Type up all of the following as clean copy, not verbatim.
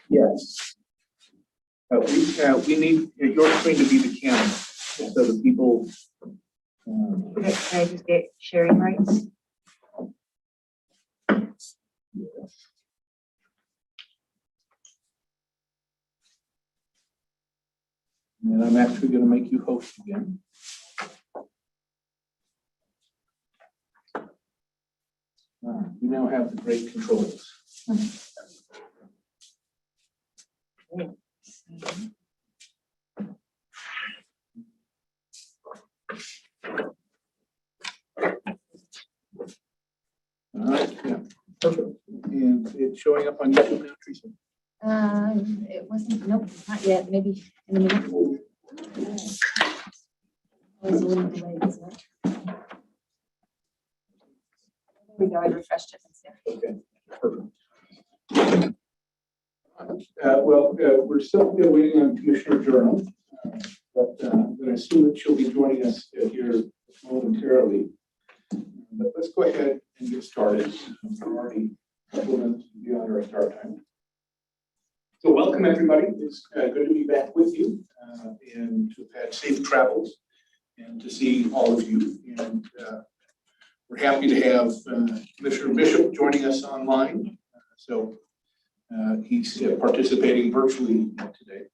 Yes. We need your screen to be the camera, so the people. Okay, can I just get sharing rights? Yes. And I'm actually going to make you host again. You now have the great controls. All right, yeah, perfect. And it's showing up on YouTube now, Teresa? It wasn't, nope, not yet, maybe in a minute. Always a little delayed, isn't it? There we go, I refreshed it. Okay, perfect. We're still waiting on Commissioner Journal, but I'm going to assume that she'll be joining us here momentarily. But let's go ahead and get started. We're already a couple of minutes beyond our start time. So welcome, everybody. It's good to be back with you and to have had safe travels and to see all of you. And we're happy to have Commissioner Bishop joining us online. He's participating virtually today.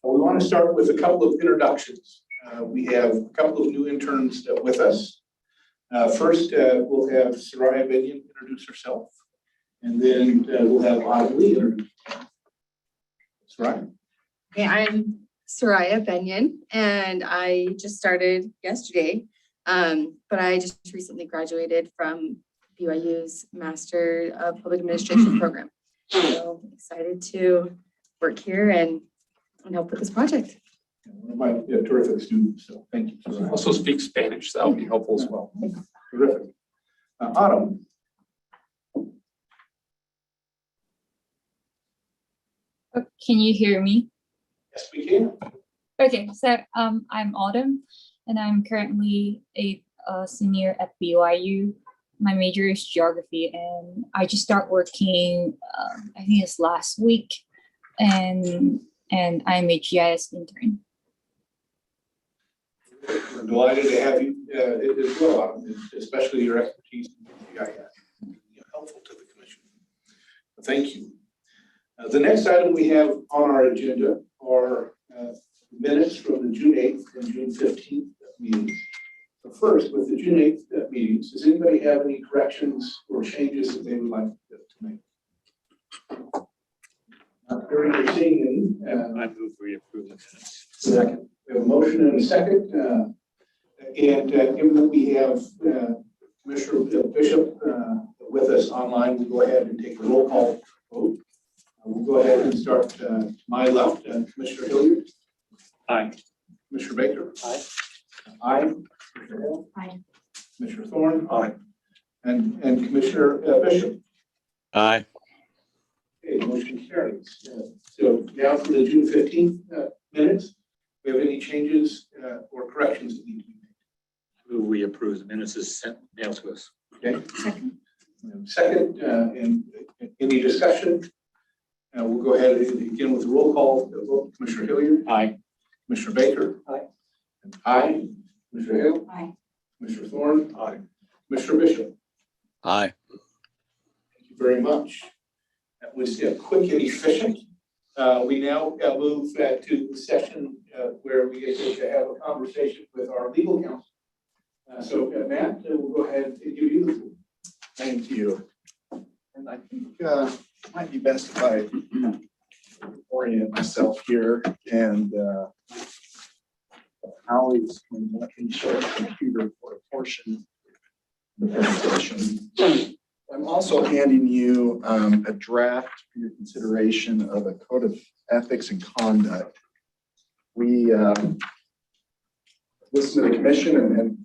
We want to start with a couple of introductions. We have a couple of new interns with us. First, we'll have Soraya Benyon introduce herself, and then we'll have Audley introduce herself. Soraya? Hey, I'm Soraya Benyon, and I just started yesterday, but I just recently graduated from BYU's Master of Public Administration program. So excited to work here and help with this project. One of my terrific students, so thank you. Soraya. Also speak Spanish, that would be helpful as well. Terrific. Autumn. Can you hear me? Yes, we can. Okay, so I'm Autumn, and I'm currently a senior at BYU. My major is geography, and I just started working. I think it's last week, and I'm a GIS intern. We're delighted to have you as well, Autumn, especially your expertise in GIS. Helpful to the commission. Thank you. The next item we have on our agenda are minutes from the June 8th and June 15th meetings. So first, with the June 8th meetings, does anybody have any corrections or changes that they would like to make? Not hearing or seeing any. I move we approve the minutes. Second. We have a motion and a second. Given that we have Commissioner Bishop with us online, we'll go ahead and take a roll call vote. We'll go ahead and start to my left, Commissioner Hilliard. Aye. Commissioner Baker. Aye. Aye. Commissioner Hill. Aye. Commissioner Thorne. Aye. And Commissioner Bishop. Aye. Okay, motion carries. So now for the June 15th minutes, we have any changes or corrections that need to be made? Move we approve the minutes as sent mailed to us. Okay. Second, and any discussion? We'll go ahead and begin with the roll call vote. Commissioner Hilliard. Aye. Commissioner Baker. Aye. And aye. Commissioner Hill. Aye. Commissioner Thorne. Aye. Commissioner Bishop. Aye. Thank you very much. That was quick and efficient. We now move to the session where we get to have a conversation with our legal counsel. So Matt, we'll go ahead and give you the floor. Thank you. And I think it might be best if I orient myself here and colleagues can show the computer for a portion of the presentation. I'm also handing you a draft for your consideration of a code of ethics and conduct. We listened to the commission and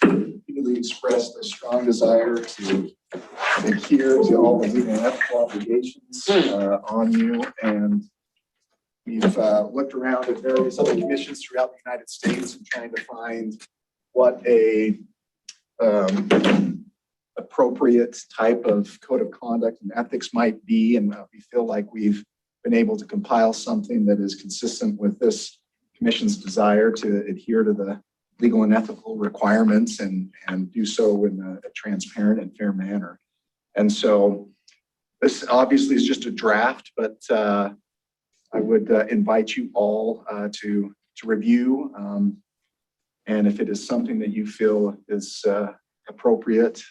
repeatedly expressed a strong desire to adhere to all the legal and ethical obligations on you. And we've looked around at various other commissions throughout the United States and trying to find what a appropriate type of code of conduct and ethics might be. And we feel like we've been able to compile something that is consistent with this commission's desire to adhere to the legal and ethical requirements and do so in a transparent and fair manner. And so this obviously is just a draft, but I would invite you all to review. And if it is something that you feel is appropriate,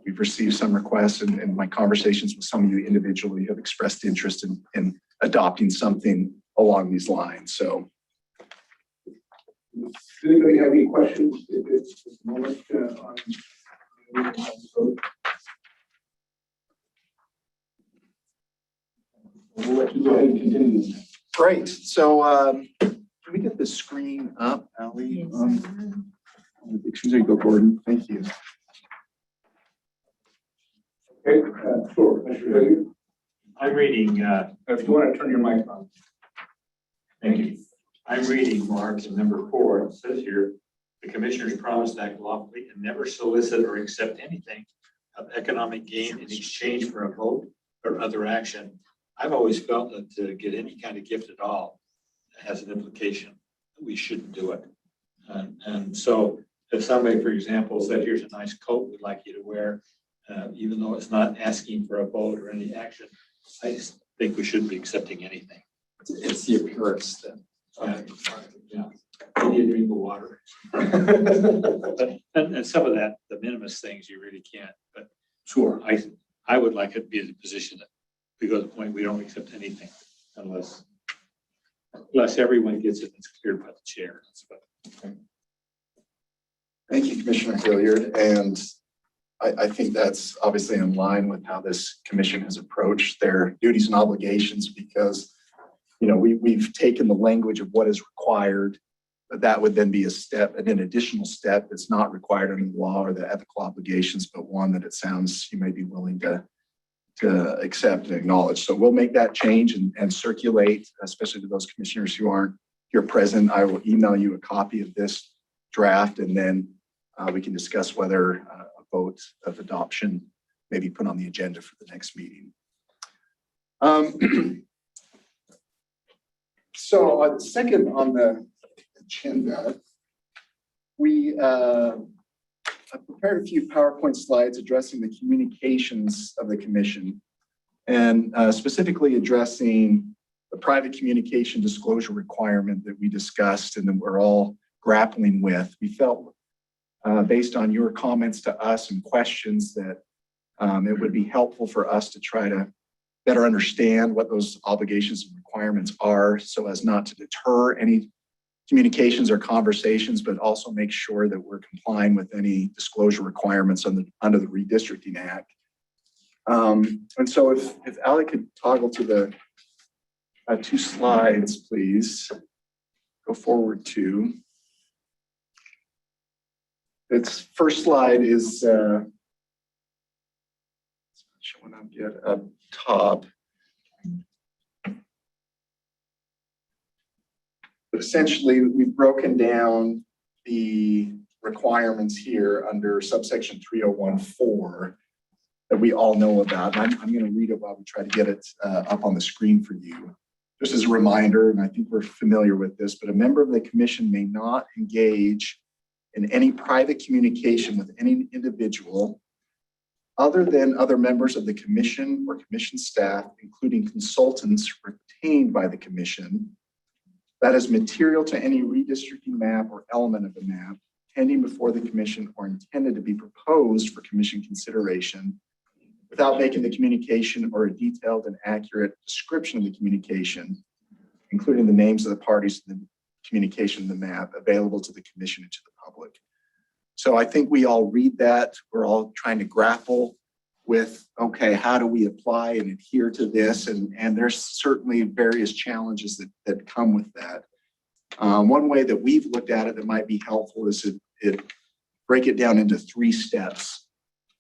we've received some requests and my conversations with some of you individually have expressed interest in adopting something along these lines. So. Does anybody have any questions at this moment on vote? We'll let you go ahead and continue. Great. So can we get the screen up, Ali? Yes. The pictures, there you go, Gordon. Thank you. Okay, sure. Mr. Hilliard, I'm reading, if you want to turn your mic on. thank you. I'm reading Mark in number 4. It says here, the commissioners promise to act lawfully and never solicit or accept anything of economic gain in exchange for a vote or other action. I've always felt that to get any kind of gift at all has an implication that we shouldn't do it. And so if somebody, for example, said, here's a nice coat we'd like you to wear, even though it's not asking for a vote or any action, I just think we shouldn't be accepting anything. It's the appearance then. Yeah. Maybe a drink of water. And some of that, the minimus things you really can't, but Sure. I would like it to be in a position that we go to the point we don't accept anything unless everyone gets it, it's cleared by the chair. Thank you, Commissioner Hilliard. And I think that's obviously in line with how this commission has approached their duties and obligations because, you know, we've taken the language of what is required, but that would then be an additional step that's not required under the law or the ethical obligations, but one that it sounds you may be willing to accept and acknowledge. So we'll make that change and circulate, especially to those commissioners who aren't here present. I will email you a copy of this draft and then we can discuss whether a vote of adoption may be put on the agenda for the next meeting. So second on the agenda, we prepared a few PowerPoint slides addressing the communications of the commission and specifically addressing the private communication disclosure requirement that we discussed and that we're all grappling with. We felt based on your comments to us and questions that it would be helpful for us to try to better understand what those obligations and requirements are so as not to deter any communications or conversations, but also make sure that we're complying with any disclosure requirements under the Redistricting Act. And so if Ali could toggle to the 2 slides, please. Go forward to. Its first slide is showing up yet up top. But essentially, we've broken down the requirements here under subsection 3014 that we all know about. And I'm going to read it while we try to get it up on the screen for you. Just as a reminder, and I think we're familiar with this, but a member of the commission may not engage in any private communication with any individual other than other members of the commission or commission staff, including consultants retained by the commission, that is material to any redistricting map or element of the map pending before the commission or intended to be proposed for commission consideration without making the communication or a detailed and accurate description of the communication, including the names of the parties to the communication of the map available to the commission and to the public. So I think we all read that. We're all trying to grapple with, okay, how do we apply and adhere to this? And there's certainly various challenges that come with that. One way that we've looked at it that might be helpful is to break it down into 3 steps.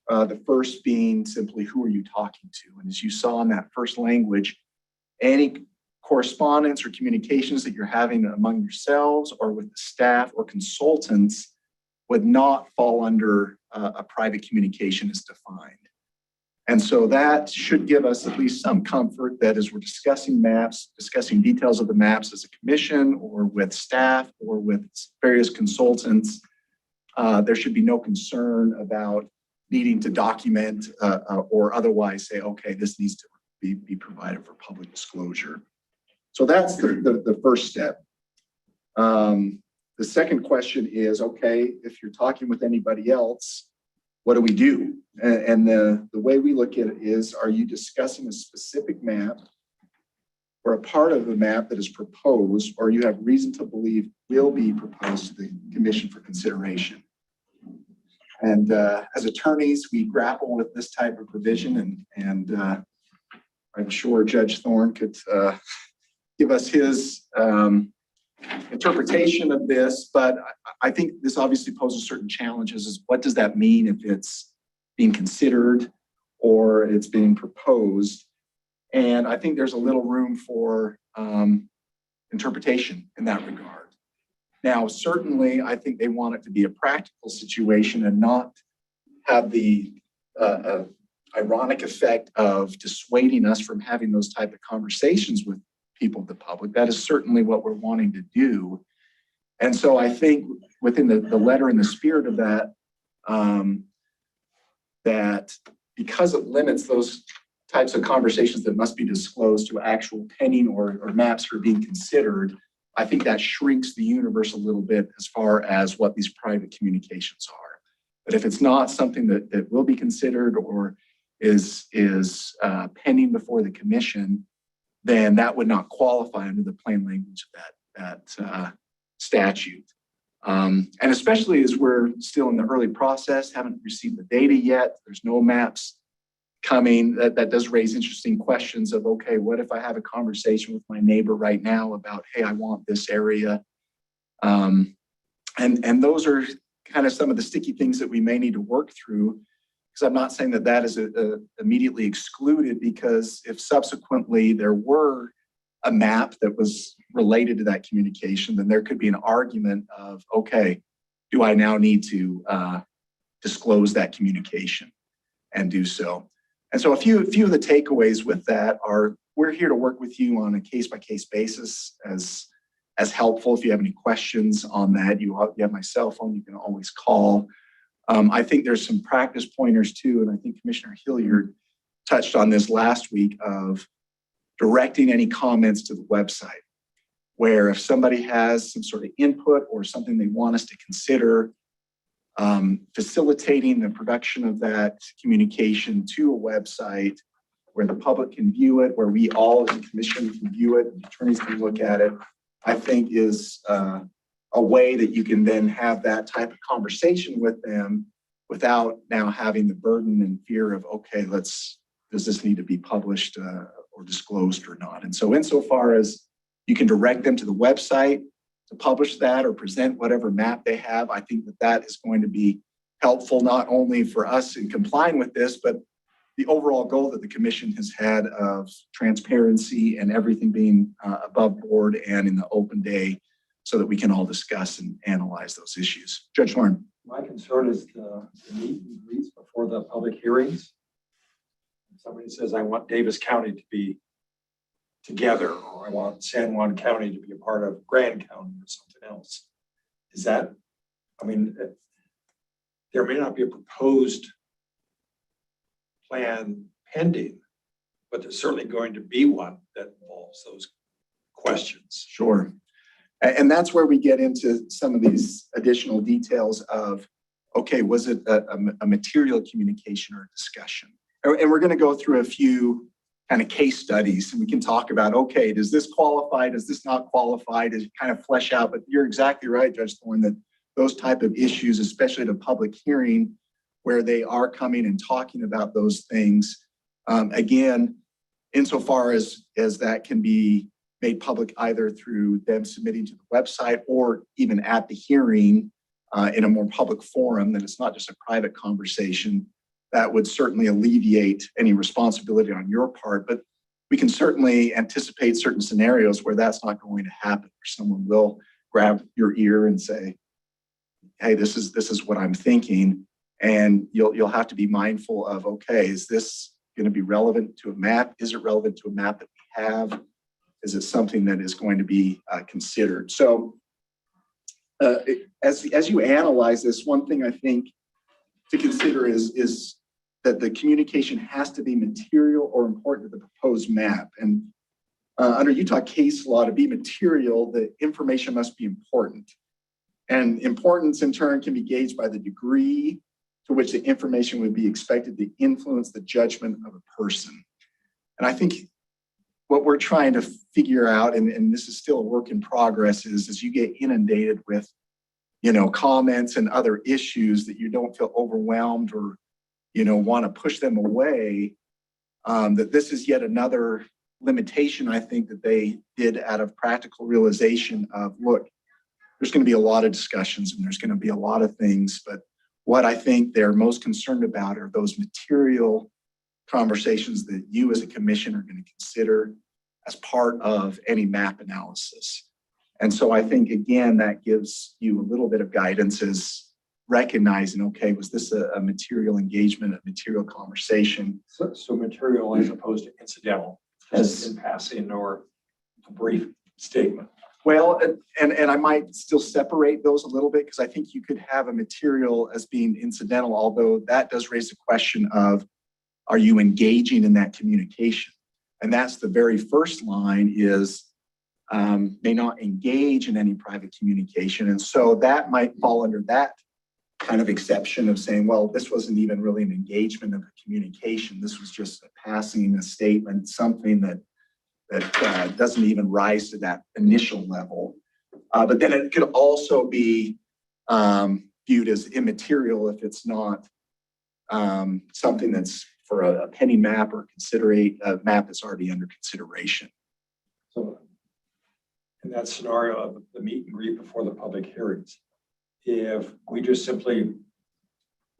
The first being simply, who are you talking to? And as you saw in that first language, any correspondence or communications that you're having among yourselves or with the staff or consultants would not fall under a private communication as defined. And so that should give us at least some comfort that as we're discussing maps, discussing details of the maps as a commission or with staff or with various consultants, there should be no concern about needing to document or otherwise say, okay, this needs to be provided for public disclosure. So that's the first step. The second question is, okay, if you're talking with anybody else, what do we do? And the way we look at it is, are you discussing a specific map or a part of the map that is proposed, or you have reason to believe will be proposed to the commission for consideration? And as attorneys, we grapple with this type of provision, and I'm sure Judge Thorne could give us his interpretation of this, but I think this obviously poses certain challenges. Is what does that mean if it's being considered or it's being proposed? And I think there's a little room for interpretation in that regard. Now, certainly, I think they want it to be a practical situation and not have the ironic effect of dissuading us from having those type of conversations with people of the public. That is certainly what we're wanting to do. And so I think within the letter and the spirit of that, that because it limits those types of conversations that must be disclosed to actual pending or maps that are being considered, I think that shrinks the universe a little bit as far as what these private communications are. But if it's not something that will be considered or is pending before the commission, then that would not qualify under the plain language of that statute. And especially as we're still in the early process, haven't received the data yet, there's no maps coming, that does raise interesting questions of, okay, what if I have a conversation with my neighbor right now about, hey, I want this area? And those are kind of some of the sticky things that we may need to work through, because I'm not saying that is immediately excluded, because if subsequently there were a map that was related to that communication, then there could be an argument of, okay, do I now need to disclose that communication and do so? And so a few of the takeaways with that are, we're here to work with you on a case-by-case basis as helpful. If you have any questions on that, you have my cell phone, you can always call. I think there's some practice pointers too, and I think Commissioner Hilliard touched on this last week, of directing any comments to the website, where if somebody has some sort of input or something they want us to consider, facilitating the production of that communication to a website where the public can view it, where we all as a commission can view it, and attorneys can look at it, I think is a way that you can then have that type of conversation with them without now having the burden and fear of, okay, does this need to be published or disclosed or not? And so insofar as you can direct them to the website to publish that or present whatever map they have, I think that is going to be helpful, not only for us in complying with this, but the overall goal that the commission has had of transparency and everything being above board and in the open day, so that we can all discuss and analyze those issues. Judge Horn. My concern is the meet and greets before the public hearings. If somebody says, I want Davis County to be together, or I want San Juan County to be a part of Grand County or something else. Is that, I mean, there may not be a proposed plan pending, but there's certainly going to be one that involves those questions. Sure. And that's where we get into some of these additional details of, okay, was it a material communication or a discussion? And we're going to go through a few kind of case studies, and we can talk about, okay, does this qualify? Does this not qualify? Does it kind of flesh out? But you're exactly right, Judge Thorne, that those type of issues, especially at a public hearing where they are coming and talking about those things, again, insofar as that can be made public either through them submitting to the website or even at the hearing in a more public forum, that it's not just a private conversation, that would certainly alleviate any responsibility on your part. But we can certainly anticipate certain scenarios where that's not going to happen, where someone will grab your ear and say, hey, this is what I'm thinking. And you'll have to be mindful of, okay, is this going to be relevant to a map? Is it relevant to a map that we have? Is it something that is going to be considered? So as you analyze this, one thing I think to consider is that the communication has to be material or important to the proposed map. And under Utah case law, to be material, the information must be important. And importance in turn can be gauged by the degree to which the information would be expected to influence the judgment of a person. And I think what we're trying to figure out, and this is still a work in progress, is as you get inundated with, comments and other issues that you don't feel overwhelmed or, want to push them away, that this is yet another limitation, I think, that they did out of practical realization of, look, there's going to be a lot of discussions and there's going to be a lot of things, but what I think they're most concerned about are those material conversations that you as a commission are going to consider as part of any map analysis. And so I think, again, that gives you a little bit of guidance as recognizing, okay, was this a material engagement, a material conversation? So material as opposed to incidental, just in passing or a brief statement. Well, and I might still separate those a little bit because I think you could have a material as being incidental, although that does raise the question of, are you engaging in that communication? And that's the very first line is may not engage in any private communication. And so that might fall under that kind of exception of saying, well, this wasn't even really an engagement of a communication. This was just a passing, a statement, something that doesn't even rise to that initial level. But then it could also be viewed as immaterial if it's not something that's for a penny map or a map that's already under consideration. So in that scenario of the meet and greet before the public hearings, if we just simply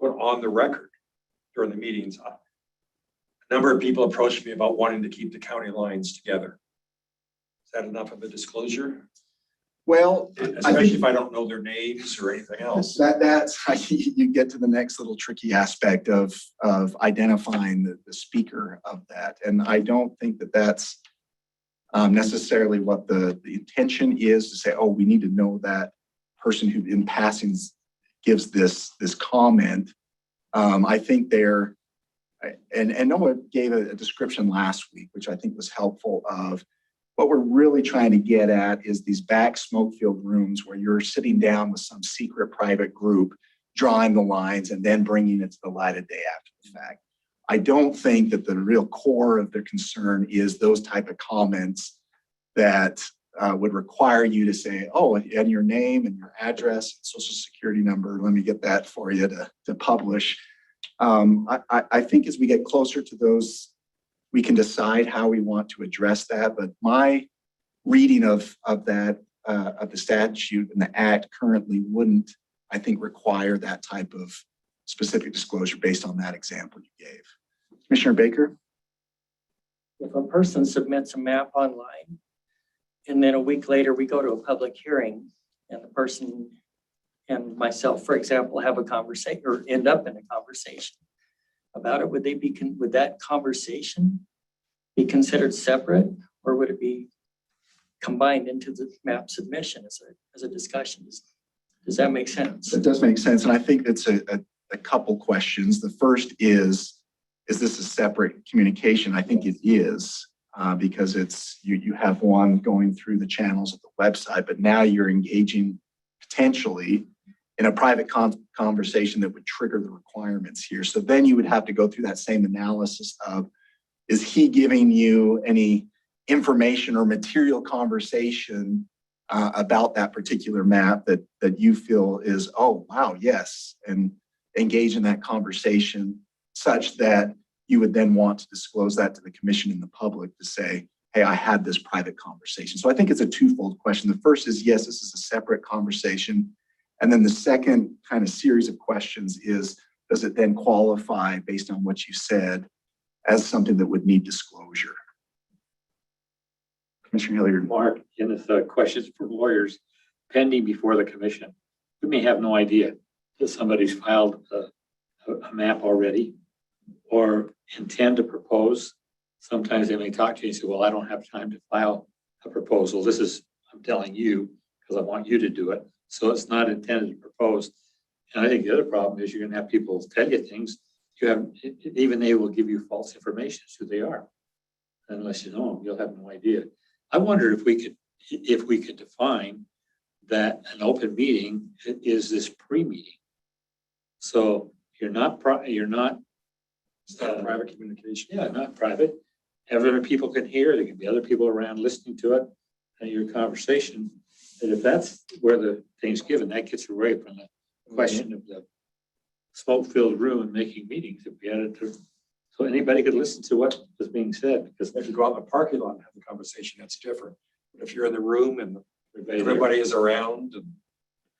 put on the record during the meetings, a number of people approached me about wanting to keep the county lines together. Is that enough of a disclosure? Well, Especially if I don't know their names or anything else. That's how you get to the next little tricky aspect of identifying the speaker of that. And I don't think that that's necessarily what the intention is to say, oh, we need to know that person who in passing gives this comment. I think and Noah gave a description last week, which I think was helpful of what we're really trying to get at is these back smoke-filled rooms where you're sitting down with some secret private group, drawing the lines and then bringing it to the light of day after the fact. I don't think that the real core of their concern is those type of comments that would require you to say, oh, and your name and your address, and social security number, let me get that for you to publish. I think as we get closer to those, we can decide how we want to address that. But my reading of that, of the statute and the act currently wouldn't, I think, require that type of specific disclosure based on that example you gave. Commissioner Baker? If a person submits a map online and then a week later we go to a public hearing and the person and myself, for example, have a conversation or end up in a conversation about it, would that conversation be considered separate or would it be combined into the map submission as a discussion? Does that make sense? It does make sense. And I think it's a couple questions. The first is this a separate communication? I think it is because it's you have one going through the channels of the website, but now you're engaging potentially in a private conversation that would trigger the requirements here. So then you would have to go through that same analysis of, is he giving you any information or material conversation about that particular map that you feel is, oh, wow, yes, and engage in that conversation such that you would then want to disclose that to the commission and the public to say, hey, I had this private conversation. So I think it's a twofold question. The first is, yes, this is a separate conversation. And then the second kind of series of questions is, does it then qualify based on what you said as something that would need disclosure? Commissioner Hilliard. Mark, in this questions for lawyers pending before the commission, we may have no idea that somebody's filed a map already or intend to propose. Sometimes they may talk to you and say, well, I don't have time to file a proposal. This is, I'm telling you, because I want you to do it. So it's not intended to propose. And I think the other problem is you're gonna have people tell you things. You have, even they will give you false information as who they are. Unless you know them, you'll have no idea. I wonder if we could define that an open meeting is this pre-meeting. So you're not, It's not private communication. yeah, not private. Other people can hear, there can be other people around listening to it and your conversation. And if that's where the thing's given, that gets away from the question of the smoke-filled room and making meetings. If we had it to, so anybody could listen to what was being said, because If you go out in the parking lot and have a conversation, that's different. But if you're in the room and everybody. everybody is around,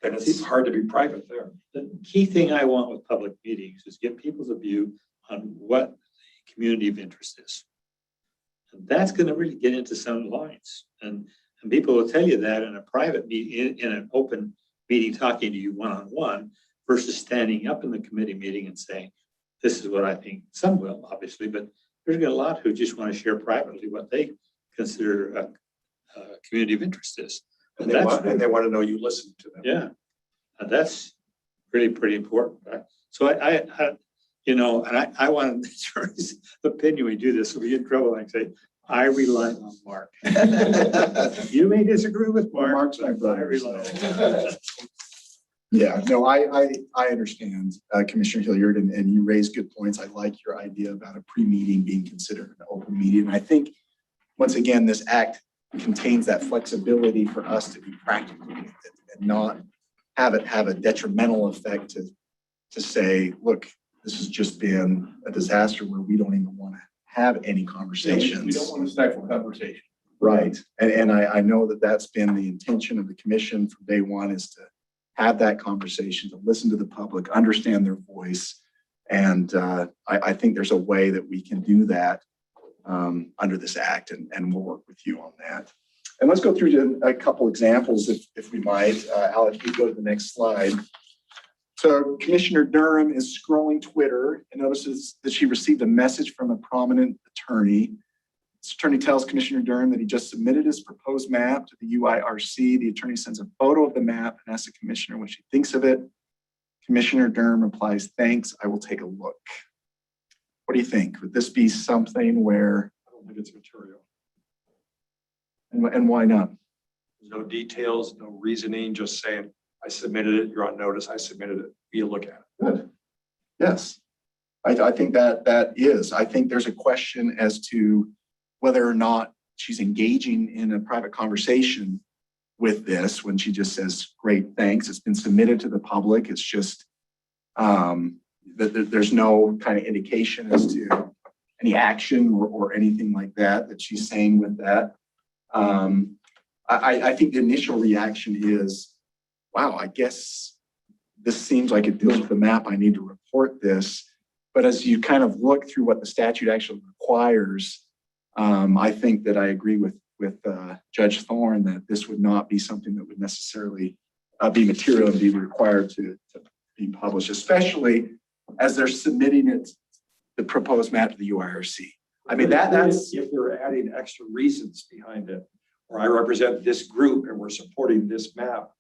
then it's hard to be private there. The key thing I want with public meetings is get people's view on what the community of interest is. And that's going to really get into some lines. And people will tell you that in a private meeting, in an open meeting, talking to you one-on-one versus standing up in the committee meeting and saying, this is what I think. Some will, obviously, but there's a lot who just want to share privately what they consider a community of interest is. And they want to know you listen to them. Yeah, and that's really pretty important. Right? So I you know, and I want to attorney's opinion. We do this, so we get in trouble. I say, I rely on Mark. You may disagree with Mark. Mark's my but brother, I rely so. on him. Yeah, no, I understand, Commissioner Hilliard, and you raised good points. I like your idea about a pre-meeting being considered an open meeting. And I think, once again, this act contains that flexibility for us to be practical with it and not have it have a detrimental effect to say, look, this has just been a disaster where we don't even want to have any conversations. We don't want to stifle conversation. Right. And I know that that's been the intention of the commission from day one, is to have that conversation, to listen to the public, understand their voice. And I think there's a way that we can do that under this act, and we'll work with you on that. And let's go through a couple examples if we might. Alex, you go to the next slide. So Commissioner Durham is scrolling Twitter and notices that she received a message from a prominent attorney. This attorney tells Commissioner Durham that he just submitted his proposed map to the UIRC. The attorney sends a photo of the map and asks the commissioner what she thinks of it. Commissioner Durham replies, thanks, I will take a look. What do you think? Would this be something where, I don't think it's material. and why not? No details, no reasoning, just saying, I submitted it, you're on notice, I submitted it, you look at it. Good. Yes. I think that is. I think there's a question as to whether or not she's engaging in a private conversation with this when she just says, great, thanks. It's been submitted to the public. It's just that there's no kind of indication as to any action or anything like that she's saying with that. I think the initial reaction is, wow, I guess this seems like it deals with the map. I need to report this. But as you kind of look through what the statute actually requires, I think that I agree with Judge Thorne that this would not be something that would necessarily be material and be required to be published, especially as they're submitting it, the proposed map to the UIRC. I mean, that's if they're adding extra reasons behind it, or I represent this group and we're supporting this map,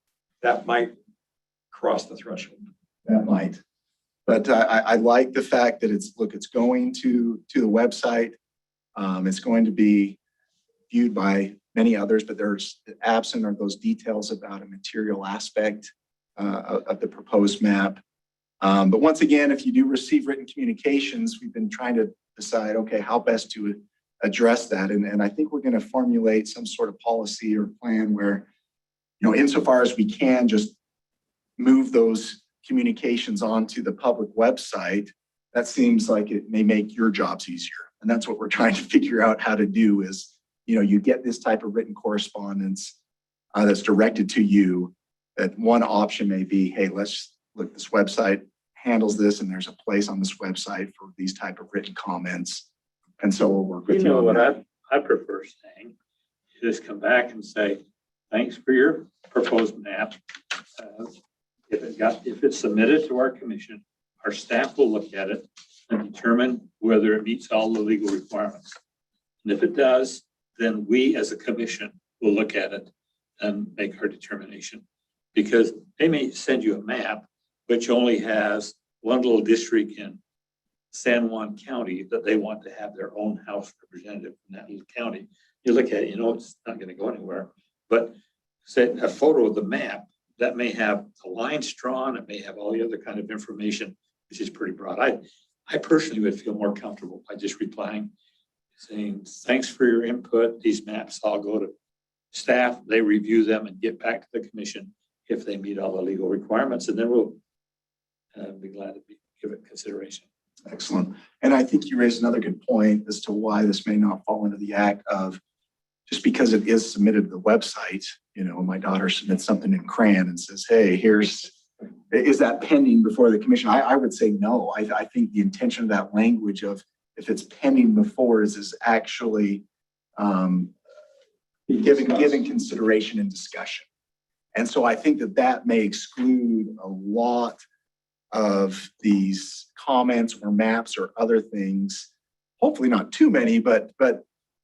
that might cross the threshold. that might. But I like the fact that it's going to the website. It's going to be viewed by many others, but there's absent are those details about a material aspect of the proposed map. But once again, if you do receive written communications, we've been trying to decide, okay, how best to address that. And I think we're going to formulate some sort of policy or plan where, you know, insofar as we can, just move those communications onto the public website. That seems like it may make your jobs easier. And that's what we're trying to figure out how to do is, you know, you get this type of written correspondence that's directed to you. That one option may be, hey, let's look, this website handles this, and there's a place on this website for these type of written comments. And so we'll work with you. You know on what that. I prefer saying, you just come back and say, thanks for your proposed map. if it's submitted to our commission, our staff will look at it and determine whether it meets all the legal requirements. And if it does, then we as a commission will look at it and make our determination. Because they may send you a map, which only has one little district in San Juan County that they want to have their own House representative in that little county. You look at it, you know, it's not going to go anywhere. But say a photo of the map that may have the lines drawn, it may have all the other kind of information, which is pretty broad. I personally would feel more comfortable by just replying, saying, thanks for your input. These maps all go to staff, they review them and get back to the commission if they meet all the legal requirements, and then we'll be glad to give it consideration. Excellent. And I think you raised another good point as to why this may not fall into the act of just because it is submitted to the website. You know, my daughter submits something in crayon and says, hey, is that pending before the commission? I would say no. I think the intention of that language of if it's pending before is actually giving consideration and discussion. And so I think that may exclude a lot of these comments or maps or other things, hopefully not too many, but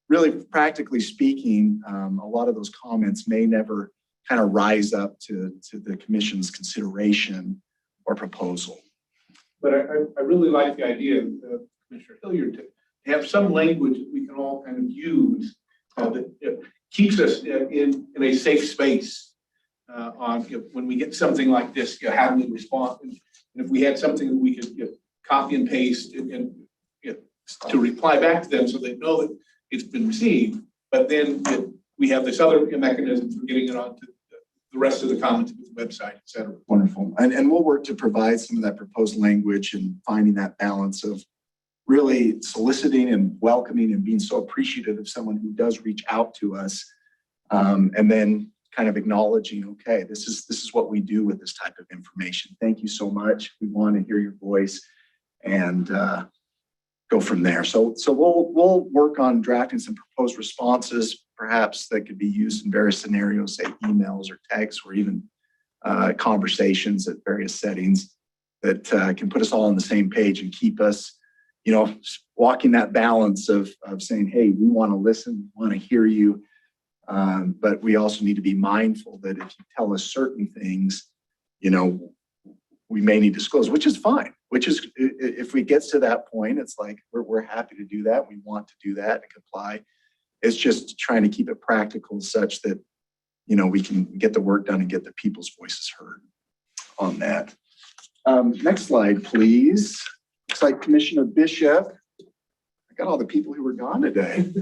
really practically speaking, a lot of those comments may never kind of rise up to the commission's consideration or proposal. But I really like the idea of Commissioner Hilliard to have some language that we can all kind of use that keeps us in a safe space on when we get something like this, how do we respond? And if we had something that we could copy and paste and to reply back to them so they know that it's been received, but then we have this other mechanism for getting it onto the rest of the comments of the website, et cetera. Wonderful. And we'll work to provide some of that proposed language and finding that balance of really soliciting and welcoming and being so appreciative of someone who does reach out to us, and then kind of acknowledging, okay, this is what we do with this type of information. Thank you so much. We want to hear your voice and go from there. So we'll work on drafting some proposed responses, perhaps that could be used in various scenarios, say emails or texts or even conversations at various settings that can put us all on the same page and keep us, walking that balance of saying, hey, we want to listen, we want to hear you. But we also need to be mindful that if you tell us certain things, we may need to disclose, which is fine, which is, if we get to that point, it's like, we're happy to do that. We want to do that and comply. It's just trying to keep it practical such that, we can get the work done and get the people's voices heard on that. Next slide, please. Looks like Commissioner Bishop. I got all the people who were gone today.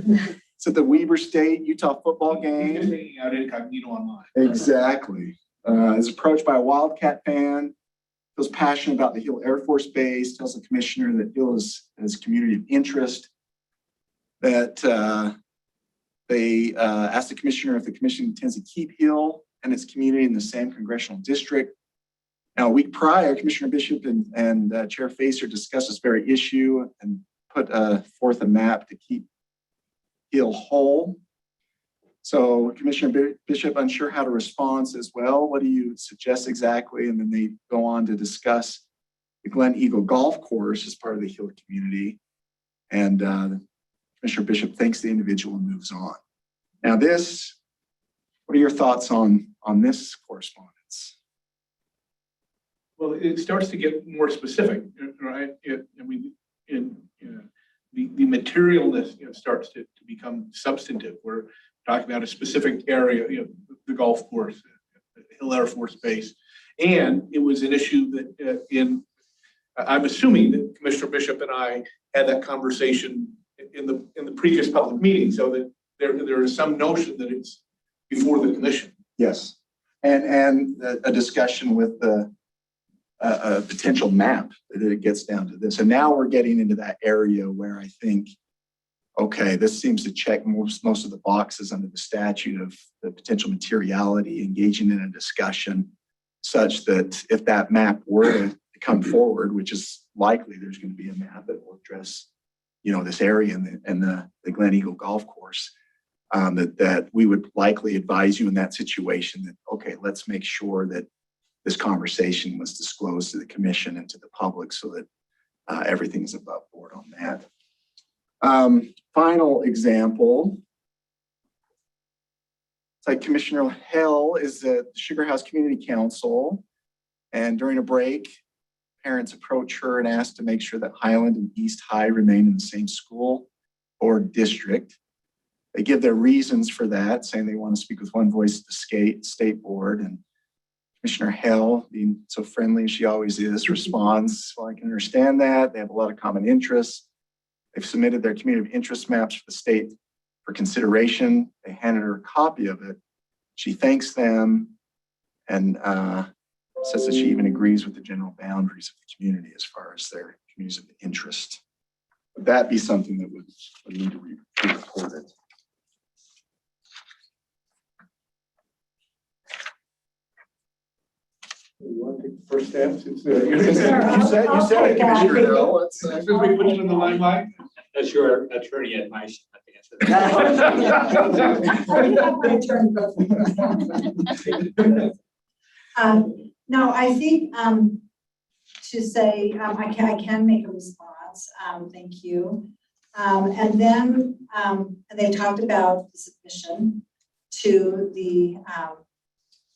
It's at the Weber State Utah football game. Just hanging out incognito online. Exactly. Is approached by a Wildcat fan, feels passionate about the Hill Air Force Base, tells the commissioner that Hill is his community of interest, that they asked the commissioner if the commission intends to keep Hill and its community in the same congressional district. Now, a week prior, Commissioner Bishop and Chair Facer discussed this very issue and put forth a map to keep Hill whole. So Commissioner Bishop, unsure how to respond, says, well, what do you suggest exactly? And then they go on to discuss the Glen Eagle Golf Course as part of the Hill community. And Commissioner Bishop thanks the individual and moves on. Now what are your thoughts on this correspondence? Well, it starts to get more specific, right? The materialness starts to become substantive. We're talking about a specific area, the golf course, the Hill Air Force Base, and it was an issue that I'm assuming that Commissioner Bishop and I had that conversation in the previous public meeting, so that there is some notion that it's before the commission. Yes, and a discussion with a potential map that it gets down to this. And now we're getting into that area where I think, okay, this seems to check most of the boxes under the statute of the potential materiality, engaging in a discussion such that if that map were to come forward, which is likely, there's going to be a map that will address, this area and the Glen Eagle Golf Course, that we would likely advise you in that situation that, okay, let's make sure that this conversation was disclosed to the commission and to the public so that everything's above board on that. Final example. It's like Commissioner Hill is at the Sugar House Community Council, and during a break, parents approach her and ask to make sure that Highland and East High remain in the same school or district. They give their reasons for that, saying they want to speak with one voice at the state board. And Commissioner Hill, being so friendly as she always is, responds, well, I can understand that. They have a lot of common interests. They've submitted their community of interest maps for the state for consideration. They handed her a copy of it. She thanks them and says that she even agrees with the general boundaries of the community as far as their communities of interest. Would that be something that would need to be reported? You want to take the first step since You said it, Commissioner Hill. Let's, since we put you in the limelight? That's your attorney advice. I think that's No, I think to say I can make a response. Thank you. And then they talked about the submission to the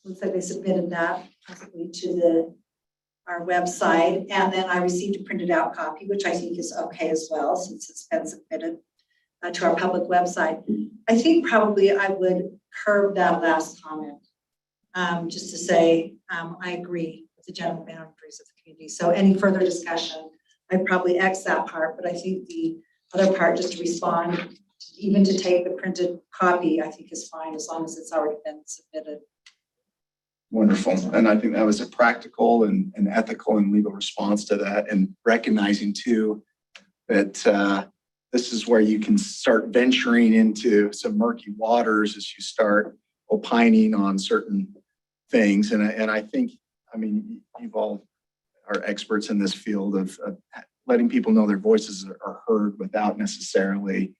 looks like they submitted that possibly to our website, and then I received a printed out copy, which I think is okay as well since it's been submitted to our public website. I think probably I would curb that last comment just to say I agree with the general boundaries of the community. So any further discussion, I'd probably X that part, but I think the other part, just to respond, even to take the printed copy, I think is fine as long as it's already been submitted. Wonderful. And I think that was a practical and ethical and legal response to that, and recognizing too that this is where you can start venturing into some murky waters as you start opining on certain things. And I think, I mean, you've all are experts in this field of letting people know their voices are heard without necessarily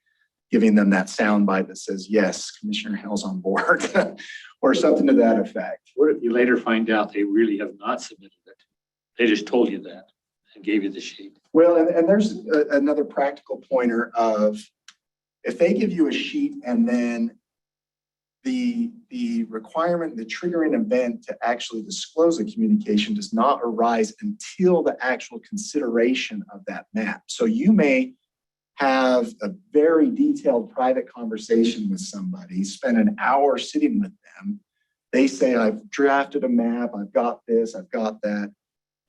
giving them that soundbite that says, yes, Commissioner Hill's on board, or something to that effect. What if you later find out they really have not submitted it? They just told you that and gave you the sheet. Well, and there's another practical pointer of if they give you a sheet and then the requirement, the triggering event to actually disclose the communication does not arise until the actual consideration of that map. So you may have a very detailed private conversation with somebody, spend an hour sitting with them. They say, I've drafted a map, I've got this, I've got that.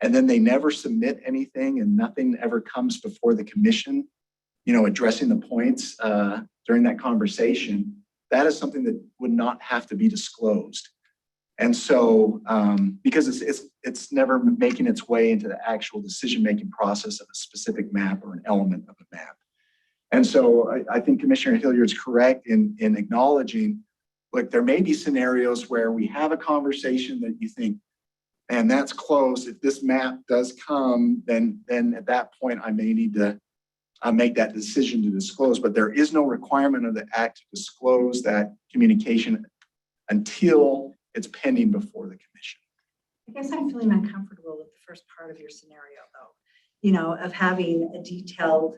And then they never submit anything and nothing ever comes before the commission, addressing the points during that conversation. That is something that would not have to be disclosed. And so, because it's never making its way into the actual decision-making process of a specific map or an element of a map. And so I think Commissioner Hilliard's correct in acknowledging, look, there may be scenarios where we have a conversation that you think, and that's close. If this map does come, then at that point, I may need to make that decision to disclose, but there is no requirement of the act to disclose that communication until it's pending before the commission. I guess I'm feeling uncomfortable with the first part of your scenario though, of having a detailed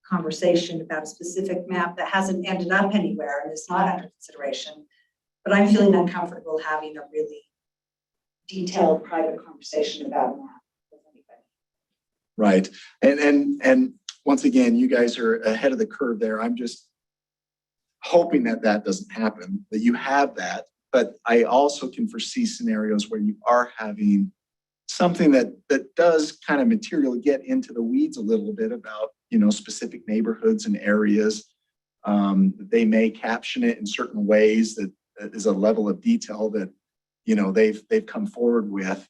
conversation about a specific map that hasn't ended up anywhere and is not under consideration. But I'm feeling uncomfortable having a really detailed private conversation about a map with anybody. Right. And once again, you guys are ahead of the curve there. I'm just hoping that doesn't happen, that you have that. But I also can foresee scenarios where you are having something that does kind of materially get into the weeds a little bit about, specific neighborhoods and areas. They may caption it in certain ways that is a level of detail that, they've come forward with.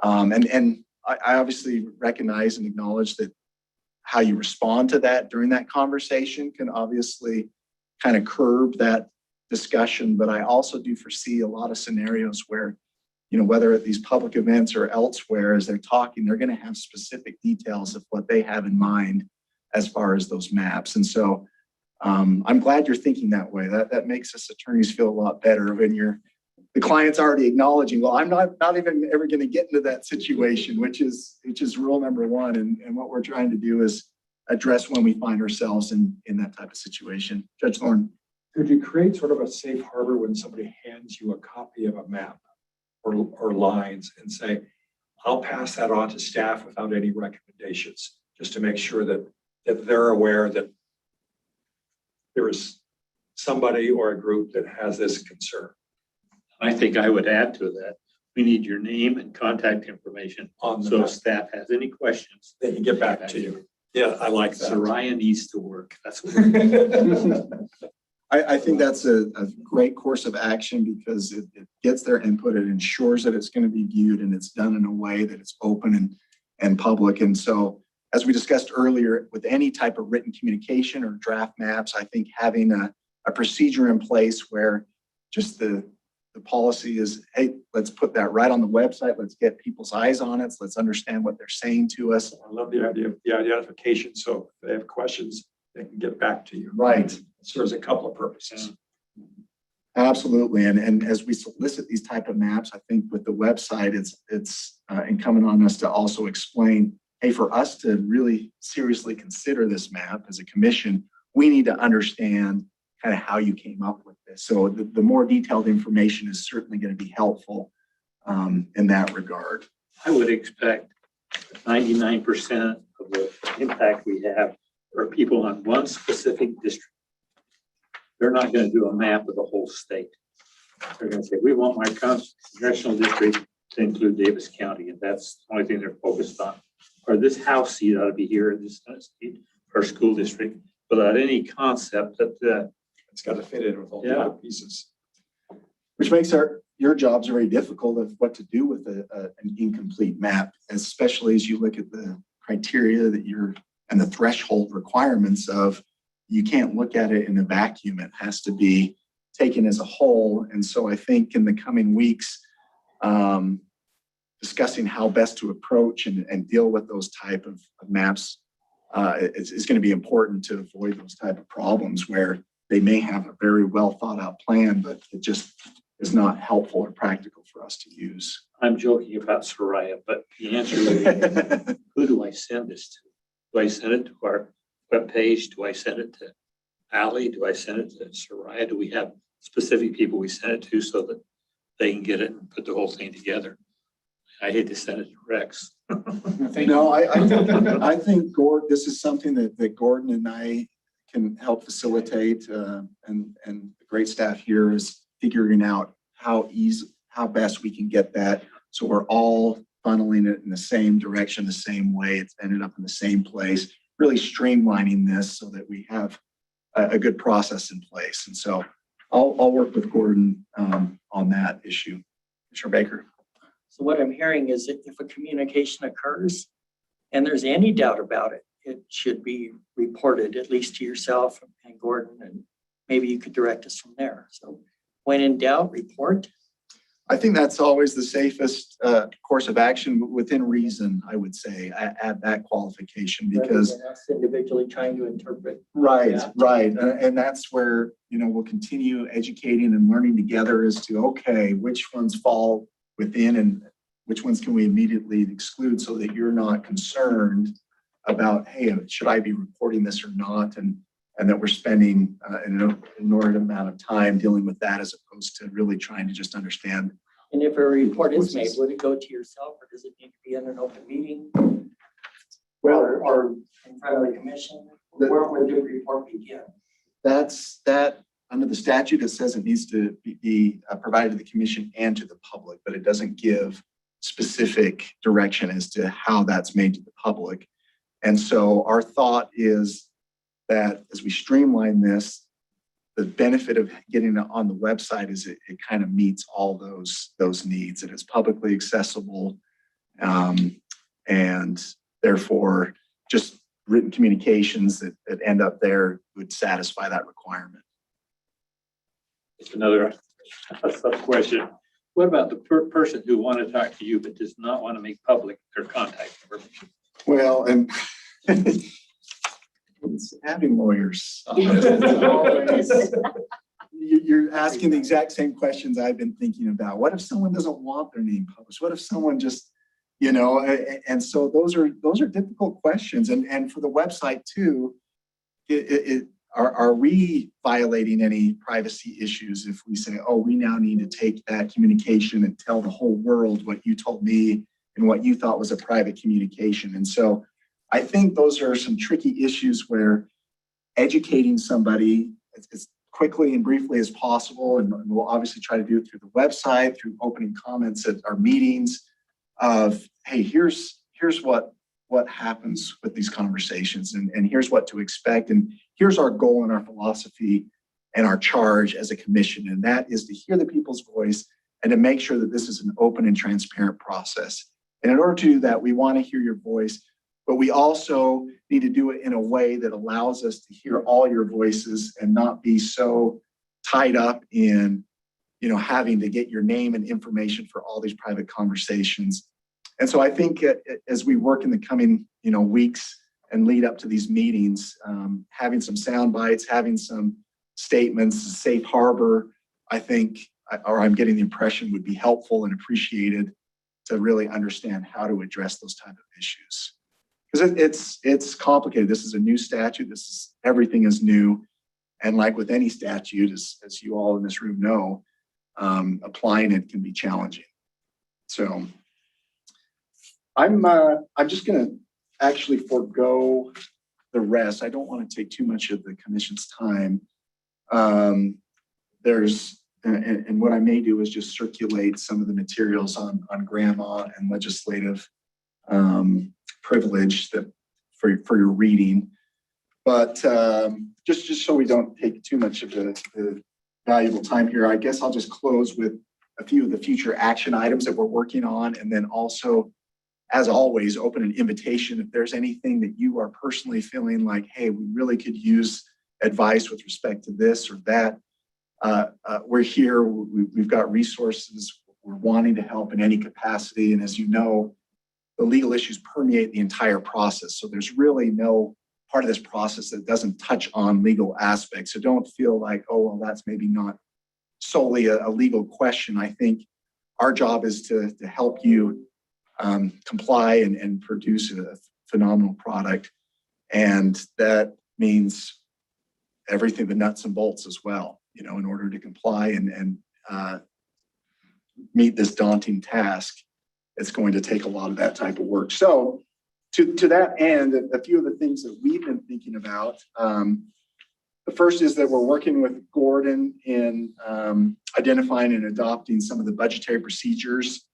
And I obviously recognize and acknowledge that how you respond to that during that conversation can obviously kind of curb that discussion. But I also do foresee a lot of scenarios where, whether at these public events or elsewhere, as they're talking, they're going to have specific details of what they have in mind as far as those maps. And so I'm glad you're thinking that way. That makes us attorneys feel a lot better when you're the client's already acknowledging, well, I'm not even ever going to get into that situation, which is rule number one. And what we're trying to do is address when we find ourselves in that type of situation. Judge Thorne. Could you create sort of a safe harbor when somebody hands you a copy of a map or lines and say, I'll pass that on to staff without any recommendations, just to make sure that they're aware that there is somebody or a group that has this concern. I think I would add to that, we need your name and contact information On the so map. if staff has any questions. They can get back to you. Yeah, I like that. Soraya needs to work. That's what. I think that's a great course of action because it gets their input. It ensures that it's going to be viewed and it's done in a way that it's open and public. And so, as we discussed earlier, with any type of written communication or draft maps, I think having a procedure in place where just the policy is, hey, let's put that right on the website. Let's get people's eyes on it. Let's understand what they're saying to us. I love the idea of the identification. So if they have questions, they can get back to you. Right. It serves a couple of purposes. Absolutely. And as we solicit these type of maps, I think with the website, it's incumbent on us to also explain, hey, for us to really seriously consider this map as a commission, we need to understand kind of how you came up with this. So the more detailed information is certainly going to be helpful in that regard. I would expect 99% of the impact we have are people on one specific district. They're not going to do a map of the whole state. They're going to say, we want my congressional district to include Davis County, and that's the only thing they're focused on. Or this house seat ought to be here in this seat, or school district, without any concept that It's got to fit in with all the Yeah. other pieces. Which makes your jobs very difficult of what to do with an incomplete map, especially as you look at the criteria that and the threshold requirements of, you can't look at it in a vacuum. It has to be taken as a whole. And so I think in the coming weeks, discussing how best to approach and deal with those type of maps is going to be important to avoid those type of problems where they may have a very well thought out plan, but it just is not helpful or practical for us to use. I'm joking about Soraya, but the answer is, who do I send this to? Do I send it to our webpage? Do I send it to Ally? Do I send it to Soraya? Do we have specific people we send it to so that they can get it and put the whole thing together? I hate to send it to Rex. No, I think this is something that Gordon and I can help facilitate, and the great staff here is figuring out how best we can get that so we're all funneling it in the same direction, the same way. It's ended up in the same place, really streamlining this so that we have a good process in place. And so I'll work with Gordon on that issue. Commissioner Baker. So what I'm hearing is that if a communication occurs and there's any doubt about it, it should be reported at least to yourself and Gordon, and maybe you could direct us from there. So when in doubt, report. I think that's always the safest course of action within reason, I would say. I add that qualification because Rather than us individually trying to interpret. right. Yeah. And that's where, we'll continue educating and learning together as to, okay, which ones fall within and which ones can we immediately exclude so that you're not concerned about, hey, should I be reporting this or not? And that we're spending an inordinate amount of time dealing with that as opposed to really trying to just understand. And if a report is made, would it go to yourself or does it need to be in an open meeting? Well, Or in front of the commission? Where would the report begin? That's under the statute, it says it needs to be provided to the commission and to the public, but it doesn't give specific direction as to how that's made to the public. And so our thought is that as we streamline this, the benefit of getting it on the website is it kind of meets all those needs. It is publicly accessible, and therefore just written communications that end up there would satisfy that requirement. It's another sub-question. What about the person who want to talk to you but does not want to make public their contact information? Well, and it's having lawyers. You're asking the exact same questions I've been thinking about. What if someone doesn't want their name published? What if someone just, and so those are difficult questions. And for the website too, are we violating any privacy issues if we say, oh, we now need to take that communication and tell the whole world what you told me and what you thought was a private communication? And so I think those are some tricky issues where educating somebody as quickly and briefly as possible, and we'll obviously try to do it through the website, through opening comments at our meetings of, hey, here's what happens with these conversations, and here's what to expect, and here's our goal and our philosophy and our charge as a commission, and that is to hear the people's voice and to make sure that this is an open and transparent process. And in order to do that, we want to hear your voice, but we also need to do it in a way that allows us to hear all your voices and not be so tied up in, having to get your name and information for all these private conversations. And so I think as we work in the coming, weeks and lead up to these meetings, having some sound bites, having some statements, safe harbor, I think, or I'm getting the impression, would be helpful and appreciated to really understand how to address those type of issues. Because it's complicated. This is a new statute. Everything is new. And like with any statute, as you all in this room know, applying it can be challenging. So I'm just going to actually forego the rest. I don't want to take too much of the commission's time. And what I may do is just circulate some of the materials on grandma and legislative privilege that for your reading. But just so we don't take too much of the valuable time here, I guess I'll just close with a few of the future action items that we're working on, and then also, as always, open an invitation if there's anything that you are personally feeling like, hey, we really could use advice with respect to this or that. We're here, we've got resources, we're wanting to help in any capacity. And as you know, the legal issues permeate the entire process. So there's really no part of this process that doesn't touch on legal aspects. So don't feel like, oh, well, that's maybe not solely a legal question. I think our job is to help you comply and produce a phenomenal product. And that means everything, the nuts and bolts as well, in order to comply and meet this daunting task. It's going to take a lot of that type of work. So to that end, a few of the things that we've been thinking about, the first is that we're working with Gordon in identifying and adopting some of the budgetary procedures,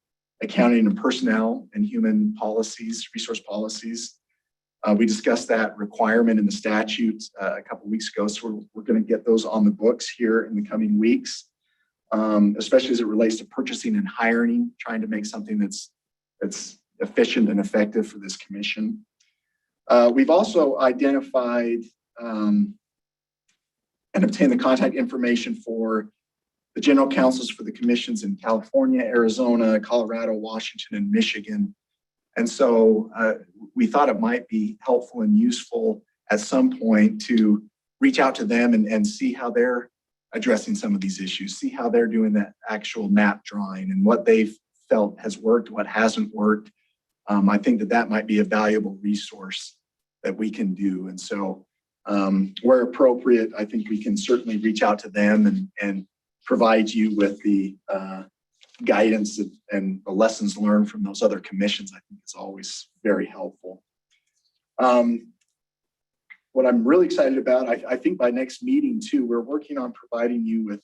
accounting and personnel and human policies, resource policies. We discussed that requirement in the statute a couple of weeks ago, so we're going to get those on the books here in the coming weeks, especially as it relates to purchasing and hiring, trying to make something that's efficient and effective for this commission. We've also identified and obtained the contact information for the general counsels for the commissions in California, Arizona, Colorado, Washington, and Michigan. And so we thought it might be helpful and useful at some point to reach out to them and see how they're addressing some of these issues, see how they're doing that actual map drawing and what they've felt has worked, what hasn't worked. I think that might be a valuable resource that we can do. And so where appropriate, I think we can certainly reach out to them and provide you with the guidance and the lessons learned from those other commissions. I think is always very helpful. What I'm really excited about, I think by next meeting too, we're working on providing you with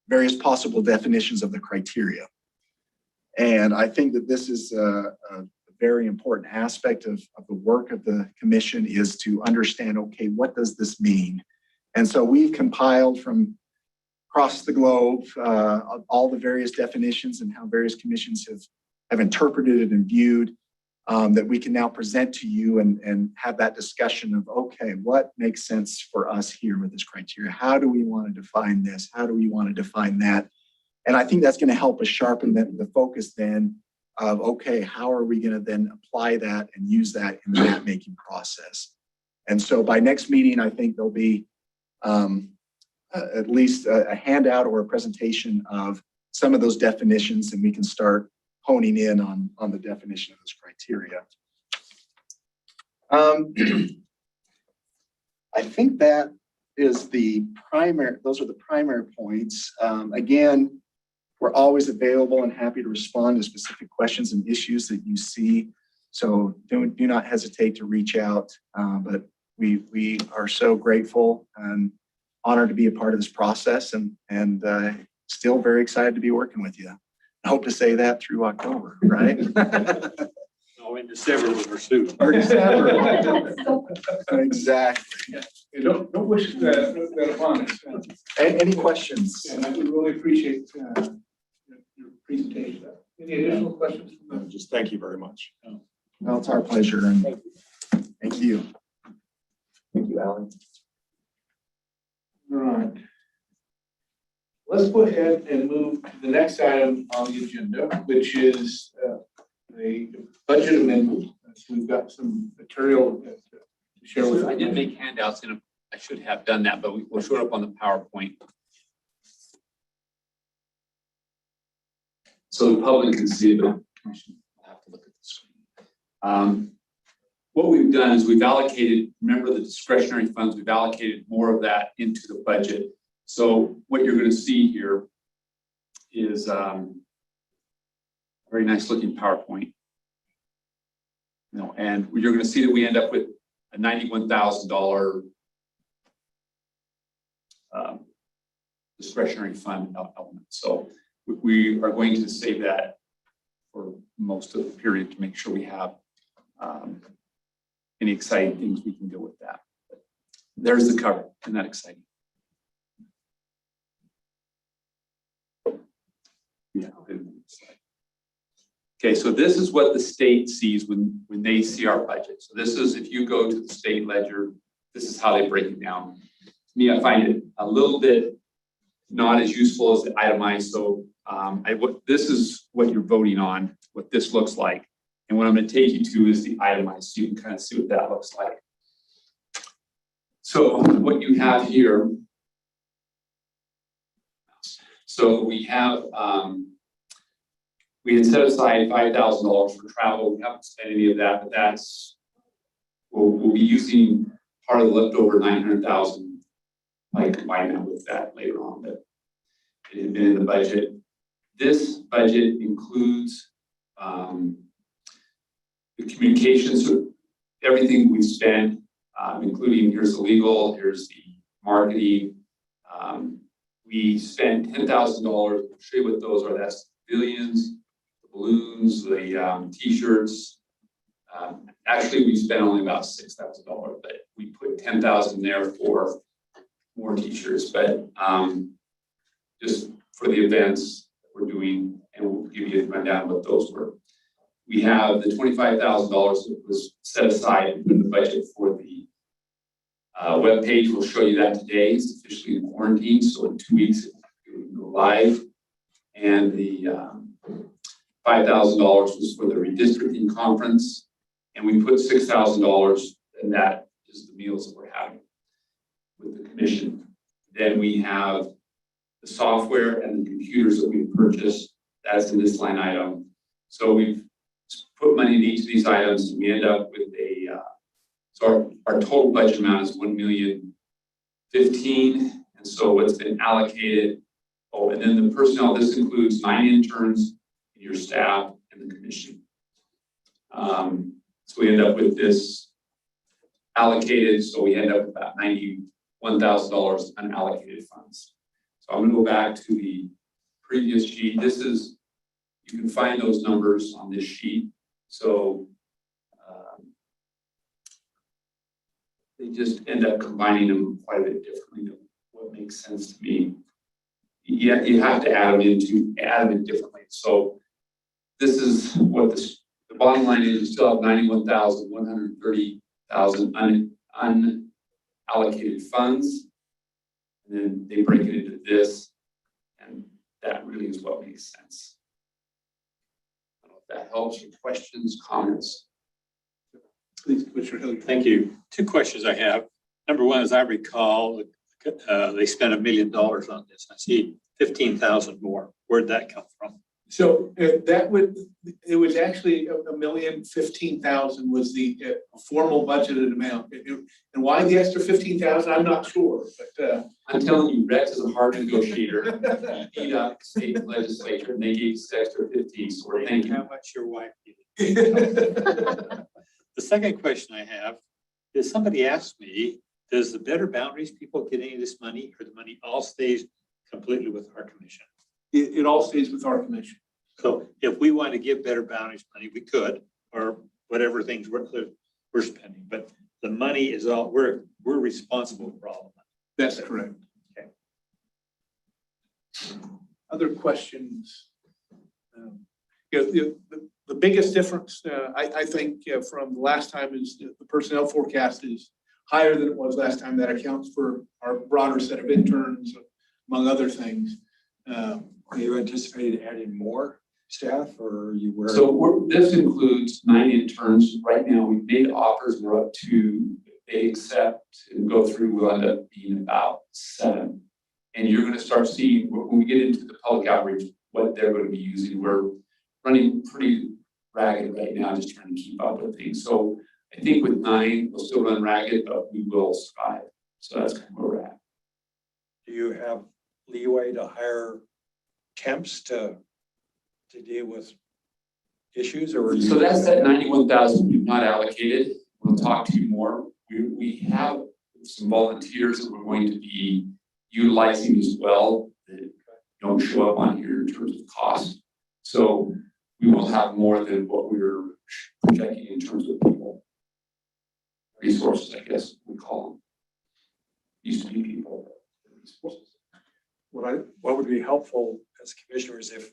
various possible definitions of the criteria. And I think that this is a very important aspect of the work of the commission, is to understand, okay, what does this mean? And so we've compiled from across the globe all the various definitions and how various commissions have interpreted it and viewed, that we can now present to you and have that discussion of, okay, what makes sense for us here with this criteria? How do we want to define this? How do we want to define that? And I think that's going to help us sharpen the focus then of, okay, how are we going to then apply that and use that in the map making process? And so by next meeting, I think there'll be at least a handout or a presentation of some of those definitions, and we can start honing in on the definition of those criteria. I think that is those are the primary points. Again, we're always available and happy to respond to specific questions and issues that you see. So do not hesitate to reach out. But we are so grateful and honored to be a part of this process, and still very excited to be working with you. I hope to say that through October, right? Oh, in December we'll pursue. Or December. Exactly. You don't wish that upon us. Any questions? And I would really appreciate your presentation. Any additional questions? Just thank you very much. Well, it's our pleasure. And thank you. Thank you, Alan. All right. Let's go ahead and move to the next item on the agenda, which is a budget amendment. So we've got some material to share with. I did make handouts and I should have done that, but we'll show it up on the PowerPoint. So the public can see it, but commission will have to look at the screen. What we've done is we've allocated, remember the discretionary funds, we've allocated more of that into the budget. So what you're going to see here is a very nice looking PowerPoint. And you're going to see that we end up with a $91,000 discretionary fund element. So we are going to save that for most of the period to make sure we have any exciting things we can do with that. But there's the cover. Isn't that exciting? Yeah. Okay, so this is what the state sees when they see our budget. So this is, if you go to the state ledger, this is how they break it down. To me, I find it a little bit not as useful as the itemized. So this is what you're voting on, what this looks like. And what I'm going to take you to is the itemized, so you can kind of see what that looks like. So what you have here, so we have, we had set aside $5,000 for travel. We haven't spent any of that, but we'll be using part of the leftover $900,000 by combining that with that later on, but it had been in the budget. This budget includes the communications, everything we spend, including here's the legal, here's the marketing. We spent $10,000. I'll show you what those are. That's pavilions, the balloons, the t-shirts. Actually, we spent only about $6,000, but we put $10,000 there for more t-shirts. But just for the events that we're doing, and we'll give you a rundown what those were. We have the $25,000 that was set aside in the budget for the webpage. We'll show you that today. It's officially in quarantine, so in 2 weeks it will go live. And the $5,000 was for the redistricting conference, and we put $6,000, and that is the meals that we're having with the commission. Then we have the software and the computers that we purchased. That's in this line item. So we've put money in each of these items, and we end up with a so our total budget amount is $1,015,000, and so what's been allocated. Oh, and then the personnel. This includes 9 interns, your staff, and the commission. So we end up with this allocated. So we end up with about $91,000 unallocated funds. So I'm going to go back to the previous sheet. This is, you can find those numbers on this sheet. So they just end up combining them quite a bit differently than what makes sense to me. Yeah, you have to add them in differently. So this is what the bottom line is. You still have $91,130,000 unallocated funds. And then they break it into this, and that really is what makes sense. I don't know if that helps. Your questions, comments? Please, Commissioner Hilliard. Thank you. 2 questions I have. Number one, as I recall, the they spent $1 million on this. I see 15,000 more. Where'd that come from? So it was actually $1,015,000 was the formal budgeted amount. And why the extra 15,000, I'm not sure, but I'm telling you, Rex is a hard negotiator. He beat up the state legislature and they gave us extra 15, so we're thank How you. much your wife did. The second question I have is somebody asked me, does the Better Boundaries people get any of this money or the money all stays completely with our commission? it all stays with our commission. So if we want to give Better Boundaries money, we could, or whatever things we're spending, but the money is all, we're responsible for all of it. That's correct. Okay. Other questions? The biggest difference, I think, from the last time is the personnel forecast is higher than it was last time. That accounts for our broader set of interns, among other things. Are you anticipating adding more staff or are you where? So this includes 9 interns. Right now, we've made offers, we're up to, they accept and go through, we'll end up being about 7. And you're gonna start seeing, when we get into the public outreach, what they're gonna be using. We're running pretty ragged right now, just trying to keep up with things. So I think with 9, we'll still run ragged, but we will survive. So that's kind of where we're at. Do you have leeway to hire temps to deal with issues or? So that's that 91,000 we've not allocated. We'll talk to you more. We have some volunteers that we're going to be utilizing as well that don't show up on here in terms of cost. So we will have more than what we're projecting in terms of people. Resources, I guess we call them. Used to be people. What would be helpful as commissioners if,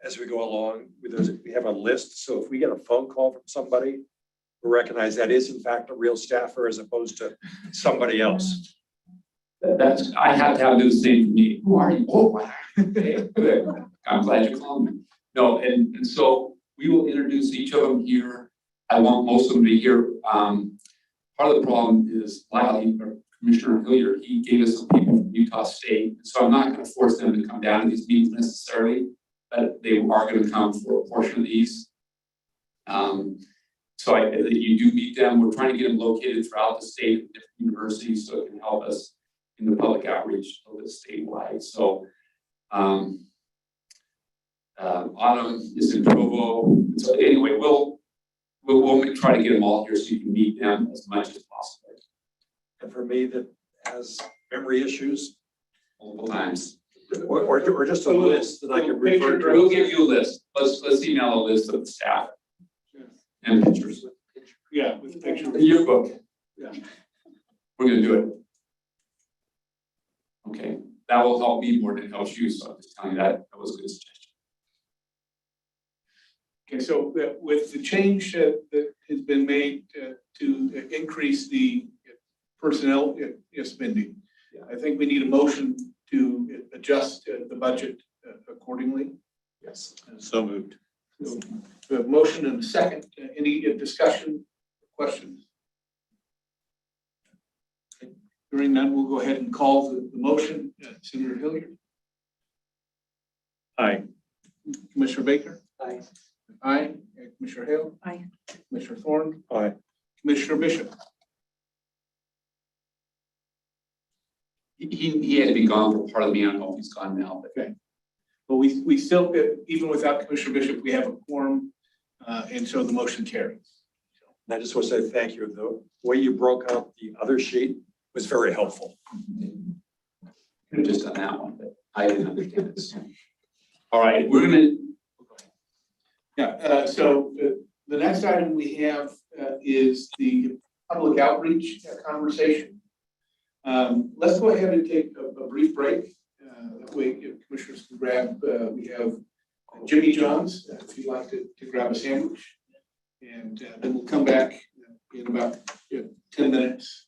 as we go along, we have a list, so if we get a phone call from somebody, we recognize that is in fact a real staffer as opposed to somebody else. That's, I have to have do the same for me. Who are you? Oh, wow. Okay, good. I'm glad you called me. No, and so we will introduce each of them here. I want most of them to be here. Part of the problem is Lyle, or Commissioner Hilliard, he gave us some people from Utah State. So I'm not going to force them to come down to these meetings necessarily, but they are going to come for a portion of these. So you do meet them. We're trying to get them located throughout the state, different universities, so it can help us in the public outreach a little bit statewide. So Autumn is in Provo. So anyway, we'll try to get them all here so you can meet them as much as possible. And for me that has memory issues, Multiple times. or just a list that I can refer to. We'll give you a list. Let's email a list of the staff and pictures. Yeah, with the picture. The yearbook. Yeah. We're gonna do it. Okay, that will help me more than it helps you, so I'm just telling you that was a good suggestion. Okay, so with the change that has been made to increase the personnel spending, I think we need a motion to adjust the budget accordingly. Yes. So moved. So, we have a motion and a second. Any discussion, questions? Okay. Hearing none, we'll go ahead and call the motion. Senator Hilliard. Aye. Commissioner Baker. Aye. Aye. Commissioner Hale. Aye. Commissioner Thorne. Aye. Commissioner Bishop. He had to be gone for part of the meeting. I don't know if he's gone now, but But we still, even without Commissioner Bishop, we have a quorum, and so the motion carries. And I just want to say thank you. The way you broke out the other sheet was very helpful. could have just done that one, but I didn't understand this. All right, we're gonna. Yeah, so the next item we have is the public outreach conversation. Let's go ahead and take a brief break. That way commissioners can grab, we have Jimmy John's, if you'd like to grab a sandwich. And then we'll come back in about 10 minutes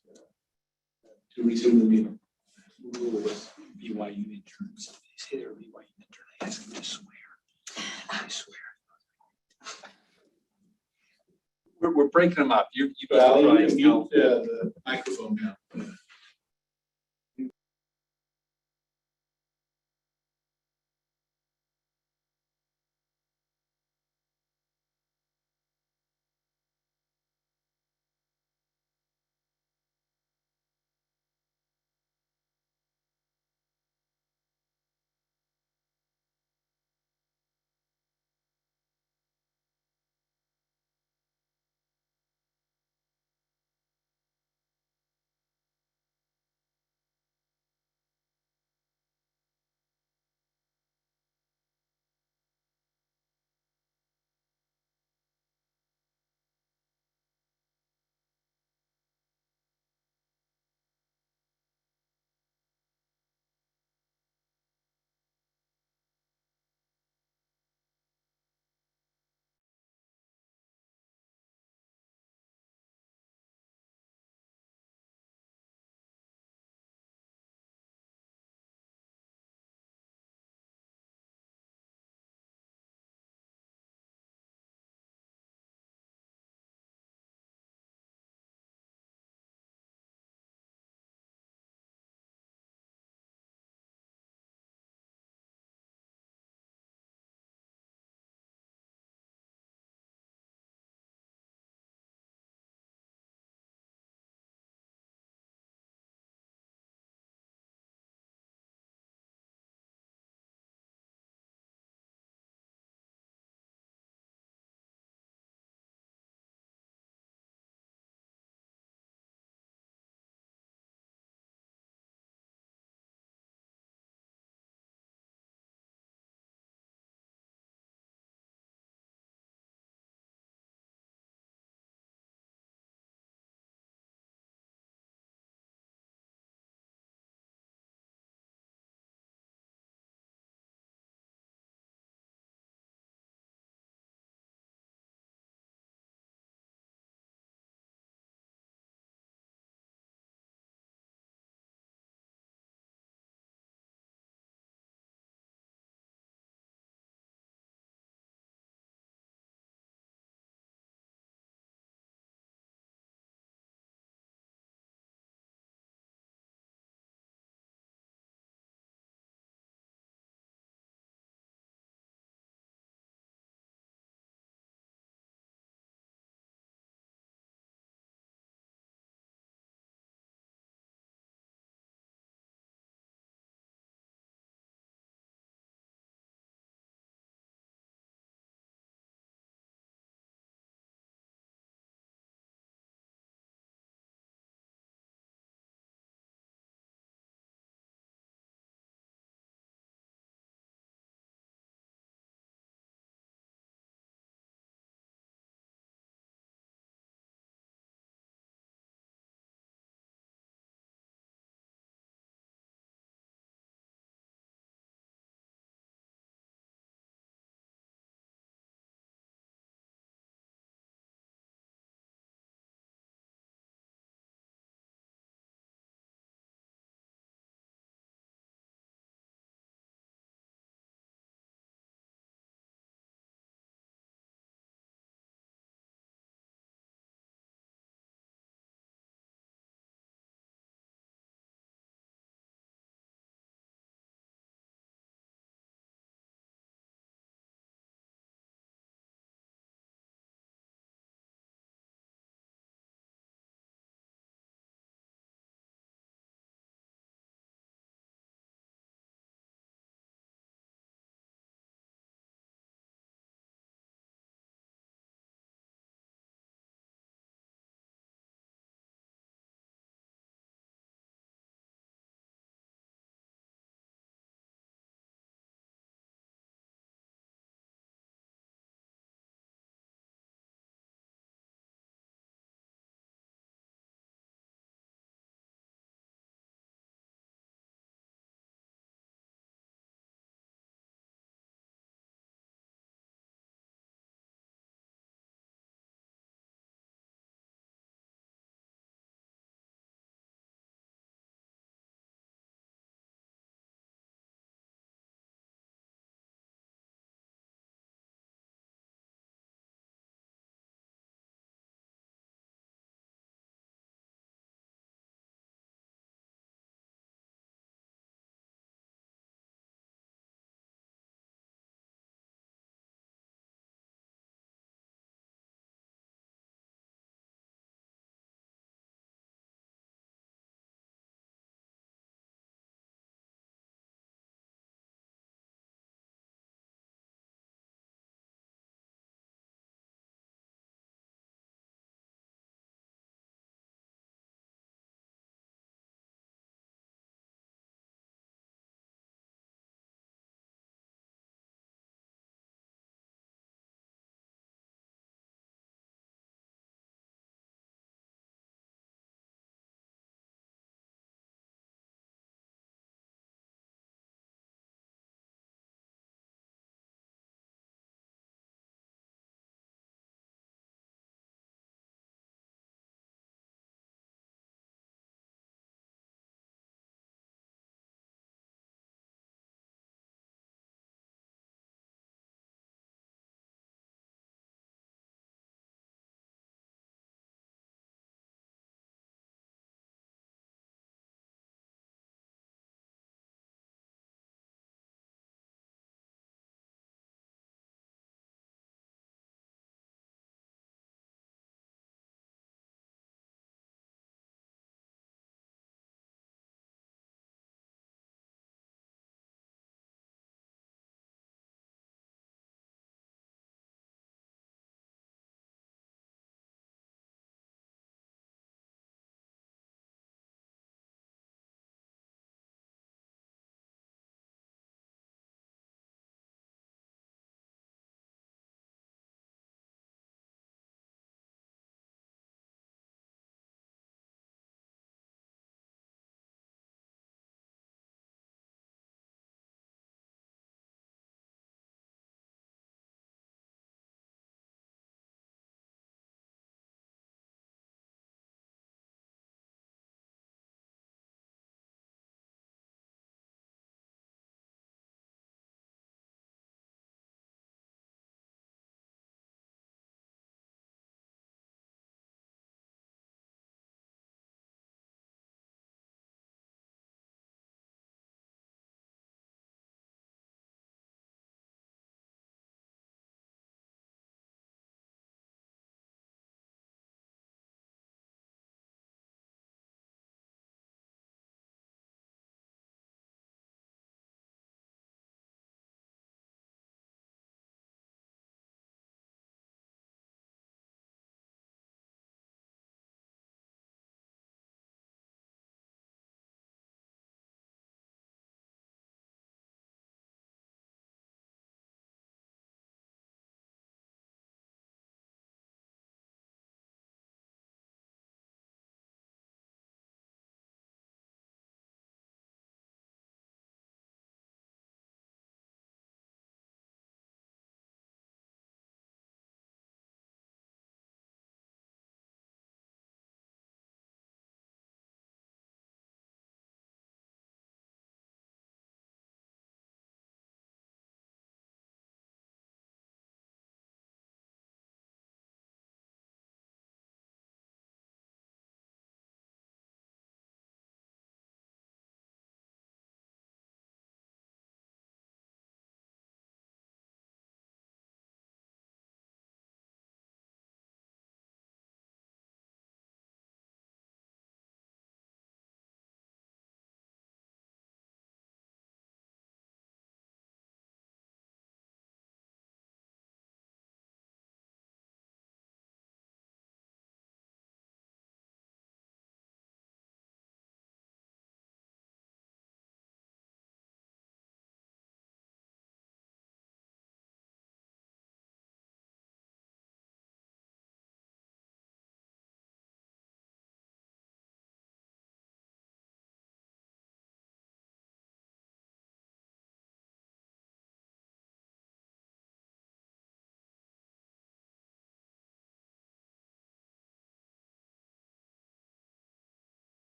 to resume the meeting. BYU interns. They say they're BYU intern. I ask them to swear. I swear. We're breaking them up. You Well, you can mute the microphone now.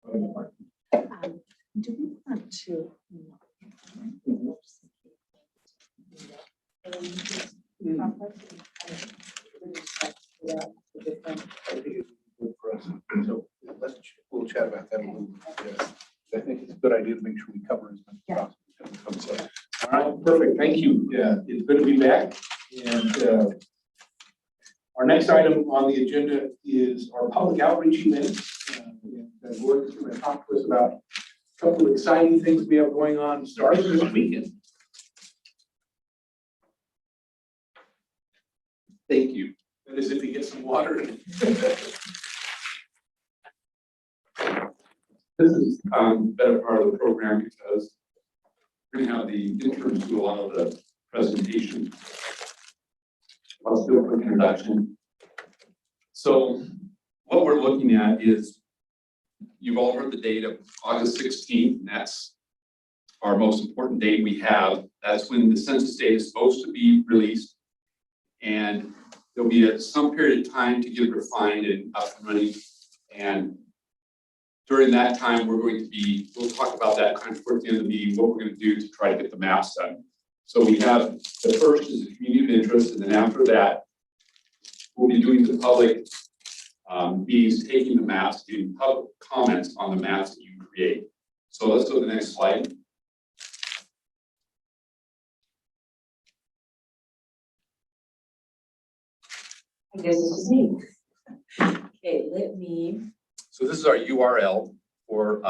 Do we want to? I think it's good for us. So we'll chat about that a little bit. Yes. I think it's a good idea to make sure we cover as much as possible. All right, perfect. Thank you. Yeah, it's good to be back. And our next item on the agenda is our public outreach event. And Gordon is going to talk to us about a couple of exciting things we have going on starting this weekend. Thank you. That is if he gets some water. This is better part of the program because we're gonna have the interns do a lot of the presentation. Let's do a quick introduction. So what we're looking at is, you've all heard the date of August 16th, and that's our most important date we have. That's when the census data is supposed to be released. And there'll be some period of time to get it refined and up and running. And during that time, we'll talk about that kind of towards the end of the meeting, what we're going to do to try to get the maps done. So we have, the first is the community of interest, and then after that, we'll be doing the public meetings, taking the maps, doing public comments on the maps that you create. So let's go to the next slide. I guess this is me. Okay, let me. So this is our URL for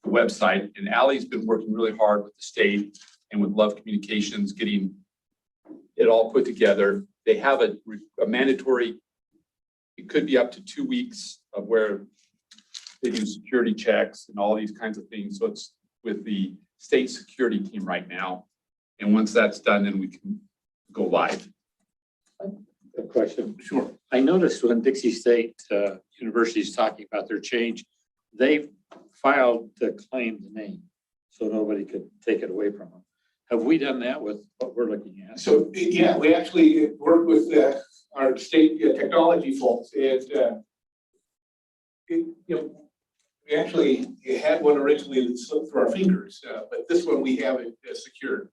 the website, and Allie's been working really hard with the state and with Love Communications, getting it all put together. They have a mandatory, it could be up to 2 weeks of where they do security checks and all these kinds of things. So it's with the state security team right now. And once that's done, then we can go live. A question. Sure. I noticed when Dixie State University is talking about their change, they filed to claim the name, so nobody could take it away from them. Have we done that with what we're looking at? So, yeah, we actually worked with our state technology folks, and we actually had one originally that slipped through our fingers, but this one we have it secured.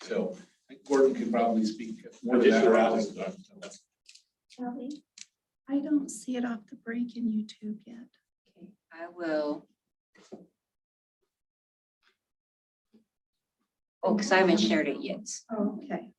So I think Gordon can probably speak more to that. Charlie, I don't see it off the break in YouTube yet. Okay, I will. Oh, because I haven't shared it yet. Oh, okay.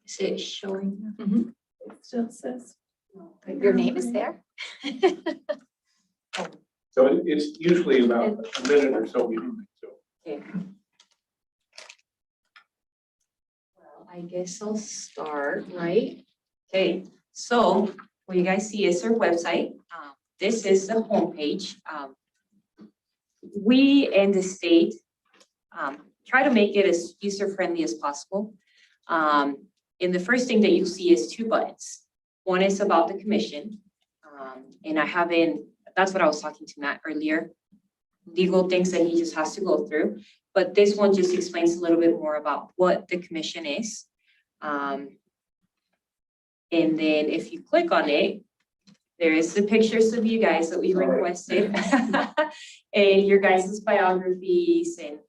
Is it showing? It still says. Your name is there? So it's usually about a minute or so. Okay. Well, I guess I'll start, right? Okay, so what you guys see is our website. This is the homepage. We and the state try to make it as user-friendly as possible. And the first thing that you'll see is 2 buttons. One is about the commission. And that's what I was talking to Matt earlier, legal things that he just has to go through. But this one just explains a little bit more about what the commission is. And then if you click on it, there is the pictures of you guys that we requested and your guys' biographies. And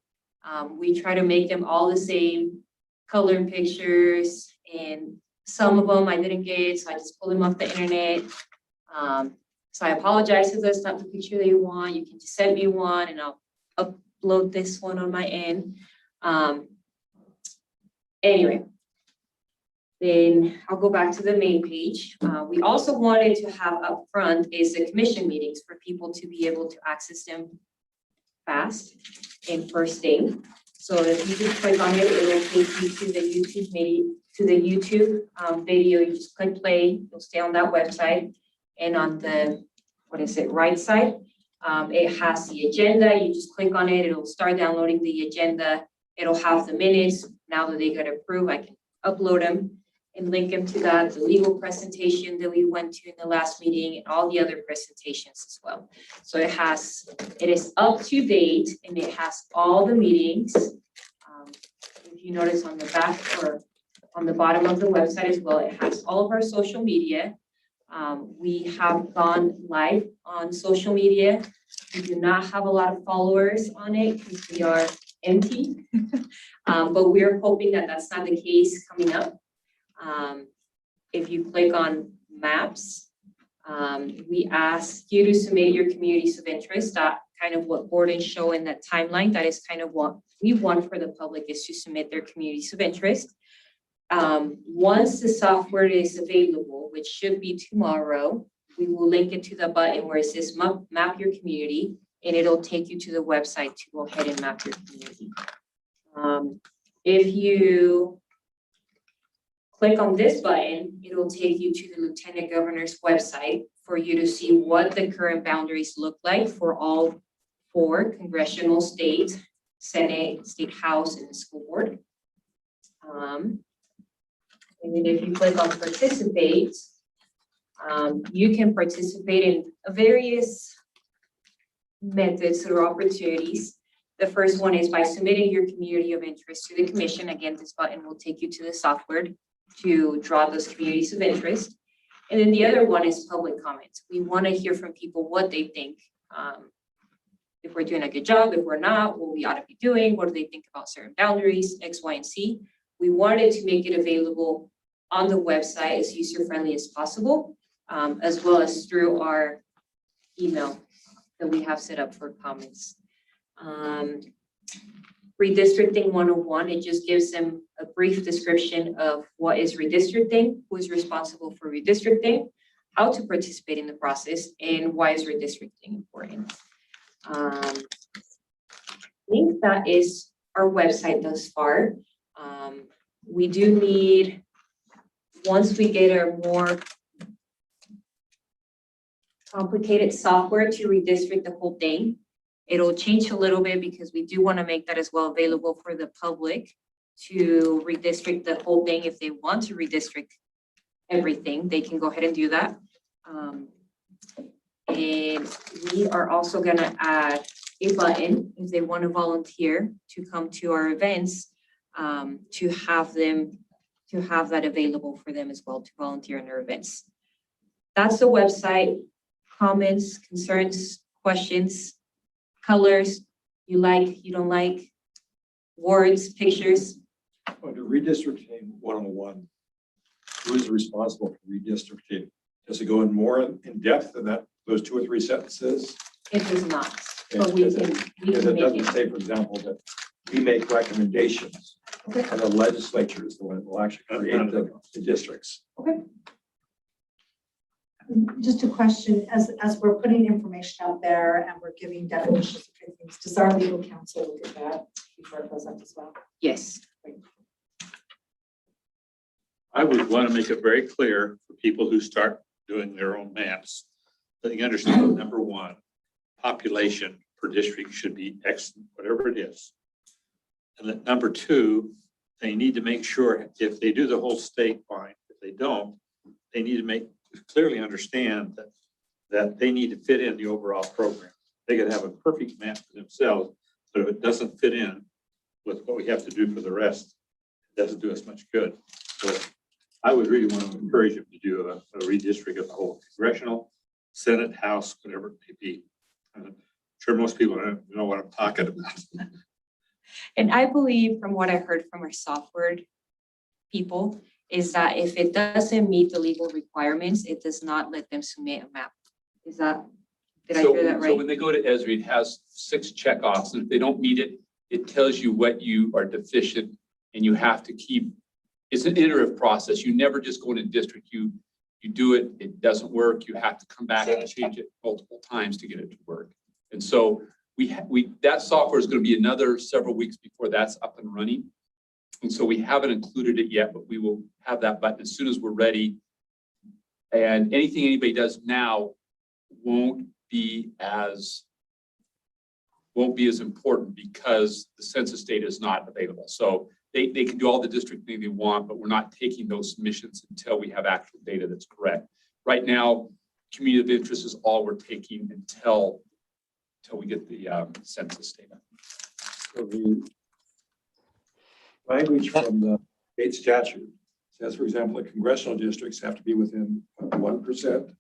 we try to make them all the same color pictures, and some of them I didn't get, so I just pulled them off the internet. So I apologize if that's not the picture that you want. You can just send me one and I'll upload this one on my end. Anyway, then I'll go back to the main page. We also wanted to have up front is the commission meetings for people to be able to access them fast and first thing. So if you just click on it, it'll take you to the YouTube video. You just click play, you'll stay on that website. And on the, right side, it has the agenda. You just click on it, it'll start downloading the agenda. It'll have the minutes. Now that they got approved, I can upload them and link them to that, the legal presentation that we went to in the last meeting and all the other presentations as well. So it is up to date and it has all the meetings. If you notice on the back or on the bottom of the website as well, it has all of our social media. We have gone live on social media. We do not have a lot of followers on it because we are empty. But we're hoping that that's not the case coming up. If you click on maps, we ask you to submit your communities of interest. That kind of what Gordon's showing that timeline, that is kind of what we want for the public, is to submit their communities of interest. Once the software is available, which should be tomorrow, we will link it to the button where it says map your community, and it'll take you to the website to go ahead and map your community. If you click on this button, it'll take you to the Lieutenant Governor's website for you to see what the current boundaries look like for all 4 congressional, state, Senate, State House, and the school board. And then if you click on participate, you can participate in various methods or opportunities. The first one is by submitting your community of interest to the commission. Again, this button will take you to the software to draw those communities of interest. And then the other one is public comments. We want to hear from people what they think. If we're doing a good job, if we're not, what we ought to be doing, what do they think about certain boundaries, X, Y, and Z. We wanted to make it available on the website as user-friendly as possible, as well as through our email that we have set up for comments. Redistricting 101, it just gives them a brief description of what is redistricting, who is responsible for redistricting, how to participate in the process, and why is redistricting important. I think that is our website thus far. We do need, once we get a more complicated software to redistrict the whole thing, it'll change a little bit because we do want to make that as well available for the public to redistrict the whole thing. If they want to redistrict everything, they can go ahead and do that. And we are also going to add a button if they want to volunteer to come to our events, to have that available for them as well to volunteer in our events. That's the website. Comments, concerns, questions, colors you like, you don't like, words, pictures. Under redistricting 101, who is responsible for redistricting? Does it go in more in depth than that, those 2 or 3 sentences? It does not, but we can Because it make doesn't it. say, for example, that we make recommendations Okay. and the legislature is the one that will actually create the districts. Okay. Just a question, as we're putting information out there and we're giving definitions of things, does our legal counsel look at that before it goes up as well? Yes. I would want to make it very clear for people who start doing their own maps, that you understand, number 1, population per district should be X, whatever it is. And that number 2, they need to make sure if they do the whole state, fine. If they don't, they need to clearly understand that they need to fit in the overall program. They could have a perfect map for themselves, but if it doesn't fit in with what we have to do for the rest, it doesn't do us much good. So I would really want to encourage them to do a redistrict of the whole congressional, Senate, House, whatever it may be. I'm sure most people don't know what I'm talking about. And I believe from what I heard from our software people is that if it doesn't meet the legal requirements, it does not let them submit a map. Did I hear that So right? when they go to Esri, it has 6 checkoffs, and if they don't meet it, it tells you what you are deficient, and you have to keep, it's an iterative process. You never just go into district, you do it, it doesn't work, you have to come back and change it multiple times to get it to work. And so that software is going to be another several weeks before that's up and running. And so we haven't included it yet, but we will have that button as soon as we're ready. And anything anybody does now won't be as important because the census data is not available. So they can do all the district thing they want, but we're not taking those submissions until we have actual data that's correct. Right now, community of interest is all we're taking until we get the census data. So the language from the state statute says, for example, that congressional districts have to be within 1%.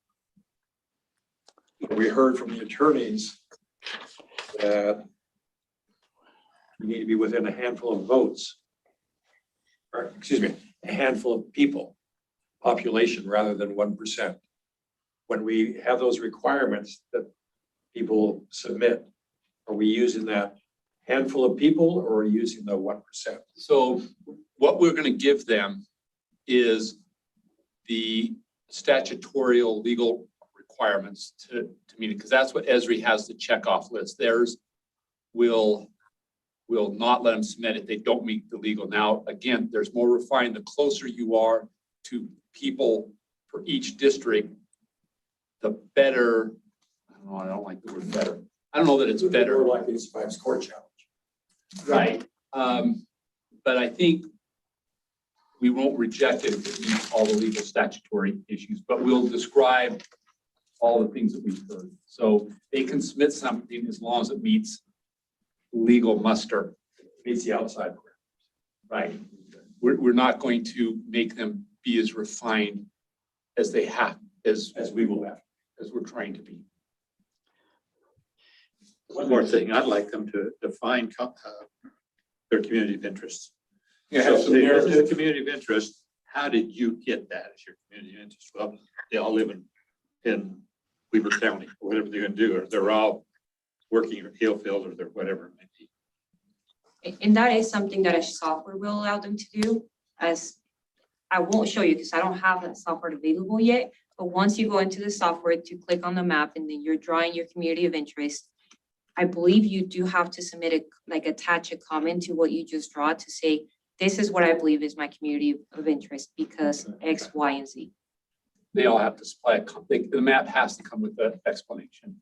We heard from the attorneys that you need to be within a handful of votes, or excuse me, a handful of people, population rather than 1%. When we have those requirements that people submit, are we using that handful of people or are we using the 1%? So what we're going to give them is the statutorial legal requirements to meet it, because that's what Esri has the checkoff list. Theirs will not let them submit it. They don't meet the legal. Now, again, there's more refined. The closer you are to people for each district, the better. I don't like the word better. I don't know that it's better. Like the survive score challenge. Right. But I think we won't reject it if it meets all the legal statutory issues, but we'll describe all the things that we've heard. So they can submit something as long as it meets legal muster, Meets the outside parameters. right? We're not going to make them be as refined as they have, as we will have, as we're trying to be. One more thing, I'd like them to define their community of interest. Yeah, So have some the narrative. community of interest, how did you get that as your community of interest? Well, they all live in Weber County, or whatever they're gonna do, or they're all working in Hillfield, or they're whatever it might be. And that is something that a software will allow them to do. As I won't show you because I don't have that software available yet. But once you go into the software to click on the map and then you're drawing your community of interest, I believe you do have to submit attach a comment to what you just draw to say, this is what I believe is my community of interest because X, Y, and Z. They all have to supply the map has to come with the explanation.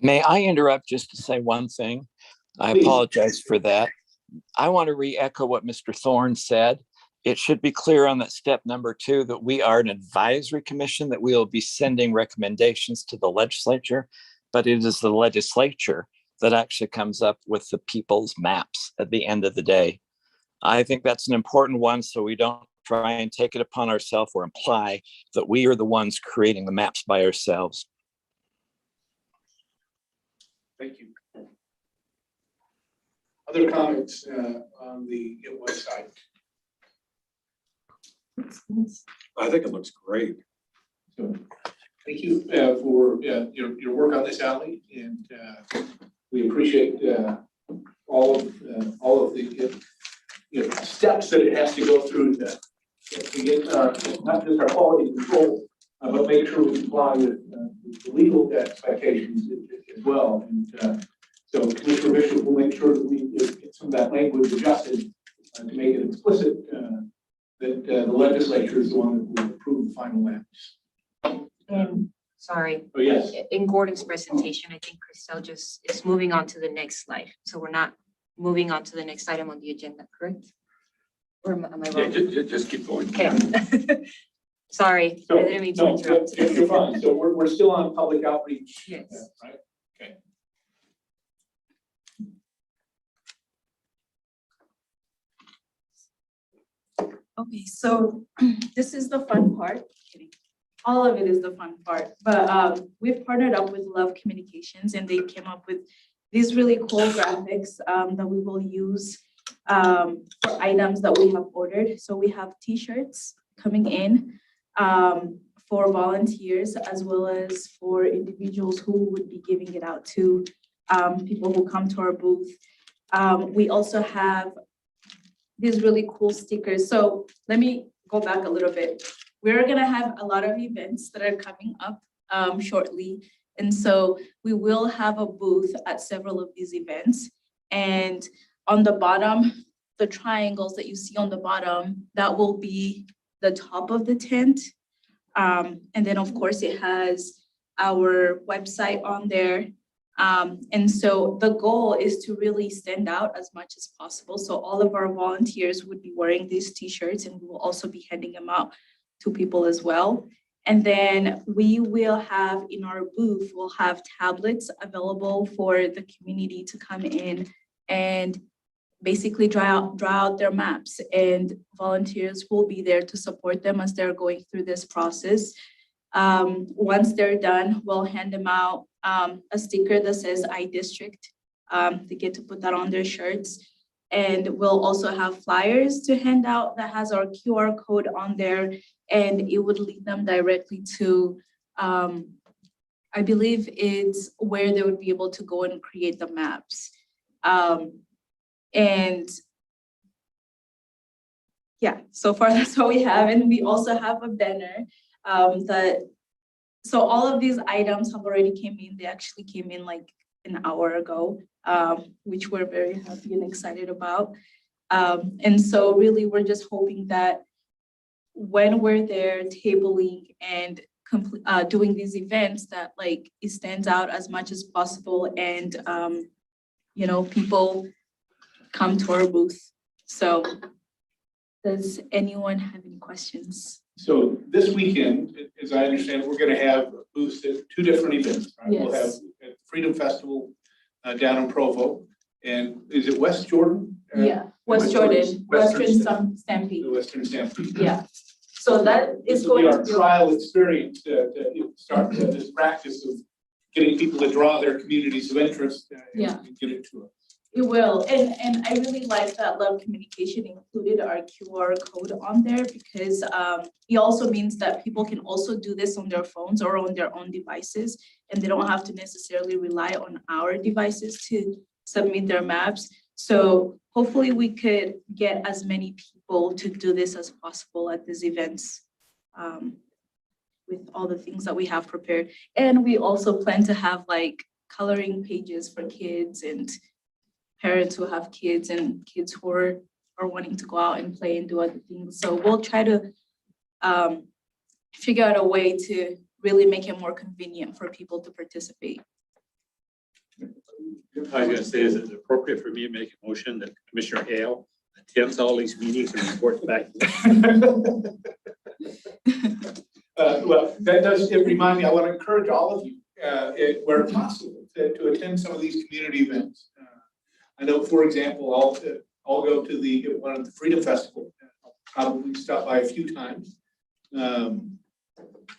May I interrupt just to say one thing? I Please. apologize for that. I want to re-echo what Mr. Thorne said. It should be clear on that step number 2 that we are an advisory commission, that we will be sending recommendations to the legislature, but it is the legislature that actually comes up with the people's maps at the end of the day. I think that's an important one, so we don't try and take it upon ourselves or imply that we are the ones creating the maps by ourselves. Thank you. Other comments on the website? I think it looks great. So, thank you for your work on this, Ally, and we appreciate all of the steps that it has to go through to get not just our quality control, but make sure we comply with the legal expectations as well. And so Commissioner Bishop will make sure that we get some of that language adjusted to make it explicit that the legislature is the one that will approve the final maps. Sorry. Oh, yes. In Gordon's presentation, I think Christelle just is moving on to the next slide. So we're not moving on to the next item on the agenda, correct? Or am I Yeah, wrong? just keep going. Okay. Sorry, I didn't mean to No, interrupt. you're fine. So we're still on public outreach. Yes. Right? Okay. Okay, so this is the fun part. All of it is the fun part, but we've partnered up with Love Communications and they came up with these really cool graphics that we will use for items that we have ordered. So we have t-shirts coming in for volunteers as well as for individuals who would be giving it out to people who come to our booth. We also have these really cool stickers. So let me go back a little bit. We're gonna have a lot of events that are coming up shortly. And so we will have a booth at several of these events. And on the bottom, the triangles that you see on the bottom, that will be the top of the tent. And then of course it has our website on there. And so the goal is to really stand out as much as possible. So all of our volunteers would be wearing these t-shirts, and we will also be handing them out to people as well. And then we will have in our booth, we'll have tablets available for the community to come in and basically draw out their maps, and volunteers will be there to support them as they're going through this process. Once they're done, we'll hand them out a sticker that says iDistrict. They get to put that on their shirts. And we'll also have flyers to hand out that has our QR code on there, and it would lead them directly to, I believe it's where they would be able to go and create the maps. And yeah, so far that's what we have. And we also have a banner so all of these items have already came in. They actually came in like an hour ago, which we're very happy and excited about. And so really we're just hoping that when we're there tabling and doing these events, that like it stands out as much as possible, and you know, people come to our booth. So does anyone have any questions? So this weekend, as I understand, we're going to have booths at two different events. Right? Yes. We'll have at Freedom Festival down in Provo, and is it West Jordan? Yeah, West Jordan, Western Stampede. The Western Stampede. Yeah. So that is This will be going our to be trial experience to start this practice of getting people to draw their communities of interest and get it to us. It will, and I really like that Love Communication included our QR code on there, because it also means that people can also do this on their phones or on their own devices, and they don't have to necessarily rely on our devices to submit their maps. So hopefully we could get as many people to do this as possible at these events, with all the things that we have prepared. And we also plan to have like coloring pages for kids and parents who have kids and kids who are wanting to go out and play and do other things. So we'll try to figure out a way to really make it more convenient for people to participate. I was gonna say, is it appropriate for me to make a motion that Commissioner Hale attends all these meetings and reports back? Well, that does remind me, I want to encourage all of you, where possible, to attend some of these community events. I know, for example, I'll go to the one at the Freedom Festival. I'll probably stop by a few times. And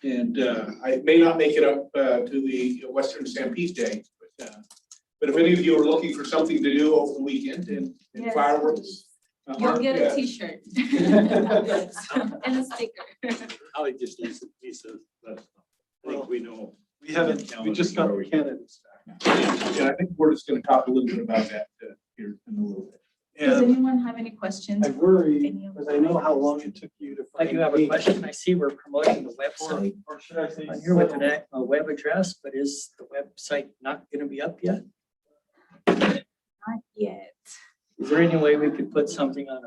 I may not make it up to the Western Stampede Day, but if any of you are looking for something to do over the weekend and Yes. fireworks. You'll get a t-shirt and a sticker. I'll just Lisa, I think we know. We just got the candidates back. Yeah, I think we're just going to talk a little bit about that here in a little bit. Does And anyone have any questions? I worry, Any of because I know how long it took you to. I do have a question. I see we're promoting the website. Or should I say? I'm here with a web address, but is the website not going to be up yet? Not yet. Is there any way we could put something on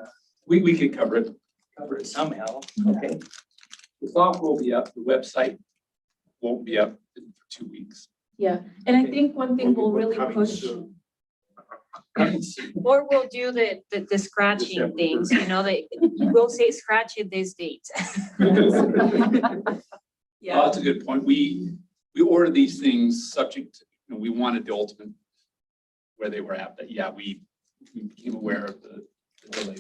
We could cover it. cover it somehow? Okay. The software will be up, the website won't be up for 2 weeks. Yeah, and I think one thing we'll really push. Or we'll do the scratching things, you know, we'll say scratch it this date. Yeah, That's a good point. We ordered these things subject to, we wanted the ultimate where they were at, but yeah, we became aware of the delay.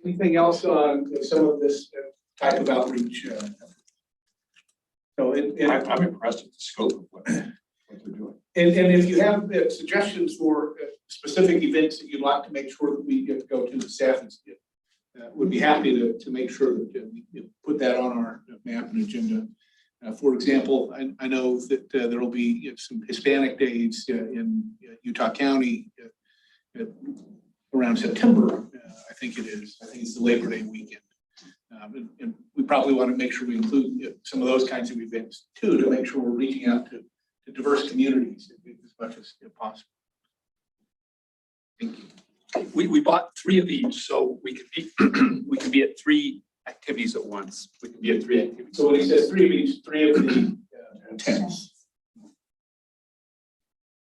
Anything else on some of this type of outreach? So, I'm impressed with the scope of what they're doing. And if you have suggestions for specific events that you'd like to make sure that we get to go to, the staff would be happy to make sure that we put that on our map and agenda. For example, I know that there will be some Hispanic days in Utah County around September, I think it is. I think it's the Labor Day weekend. And we probably want to make sure we include some of those kinds of events too, to make sure we're reaching out to diverse communities as much as possible. Thank you. We bought 3 of each, so we could be we could be at 3 activities at once. We can be at 3 activities. So when he says 3 meetings, 3 of the tents.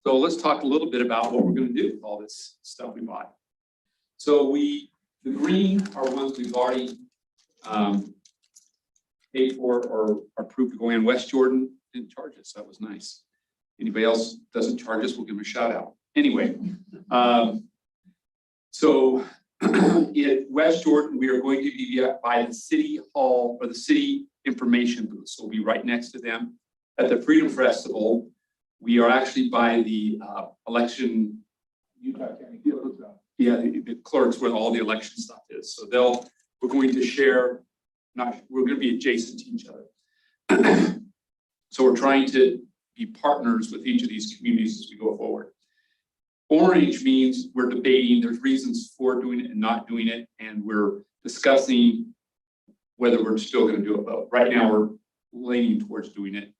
So let's talk a little bit about what we're going to do with all this stuff we bought. So the green are ones we've already paid for or approved to go in. West Jordan didn't charge us. That was nice. Anybody else doesn't charge us, we'll give them a shout out. Anyway, so in West Jordan, we are going to be by the city hall or the city information booth. So we'll be right next to them. At the Freedom Festival, we are actually by the election. Utah County Clerk's Office. Yeah, the clerks where all the election stuff is. So we're going to share, we're going to be adjacent to each other. So we're trying to be partners with each of these communities as we go forward. Orange means we're debating, there's reasons for doing it and not doing it, and we're discussing whether we're still going to do it. But right now we're leaning towards doing it.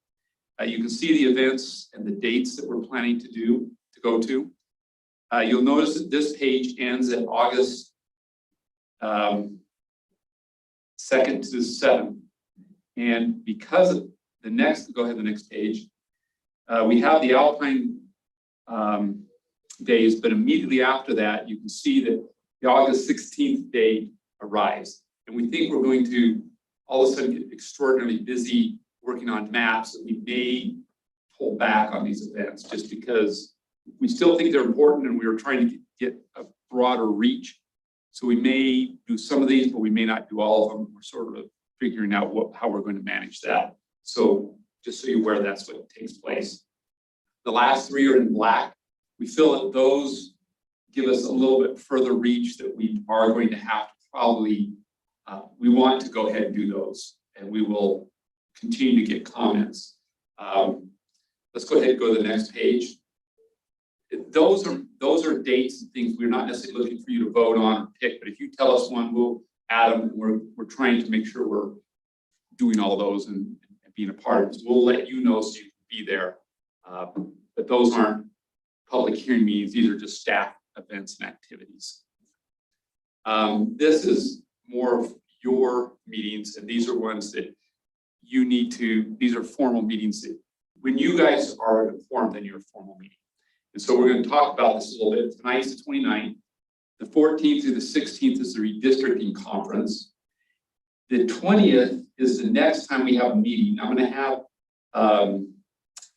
You can see the events and the dates that we're planning to go to. You'll notice that this page ends at August 2nd to 7th. And because of the next page, we have the Alpine days, but immediately after that, you can see that the August 16th date arrives. And we think we're going to all of a sudden get extraordinarily busy working on maps that we may pull back on these events just because we still think they're important and we were trying to get a broader reach. So we may do some of these, but we may not do all of them. We're sort of figuring out how we're going to manage that. So just so you're aware, that's what takes place. The last 3 are in black. We feel that those give us a little bit further reach that we are going to have to probably, we want to go ahead and do those, and we will continue to get comments. Let's go ahead and go to the next page. Those are dates and things we're not necessarily looking for you to vote on or pick, but if you tell us one, we'll add them. We're trying to make sure we're doing all those and being a part of it. So we'll let you know so you can be there. But those aren't public hearing meetings. These are just staff events and activities. This is more of your meetings, and these are ones that you need to, these are formal meetings that when you guys are informed, then you're a formal meeting. And so we're going to talk about this a little bit. Tonight's the 29th. The 14th through the 16th is the redistricting conference. The 20th is the next time we have a meeting. I'm going to have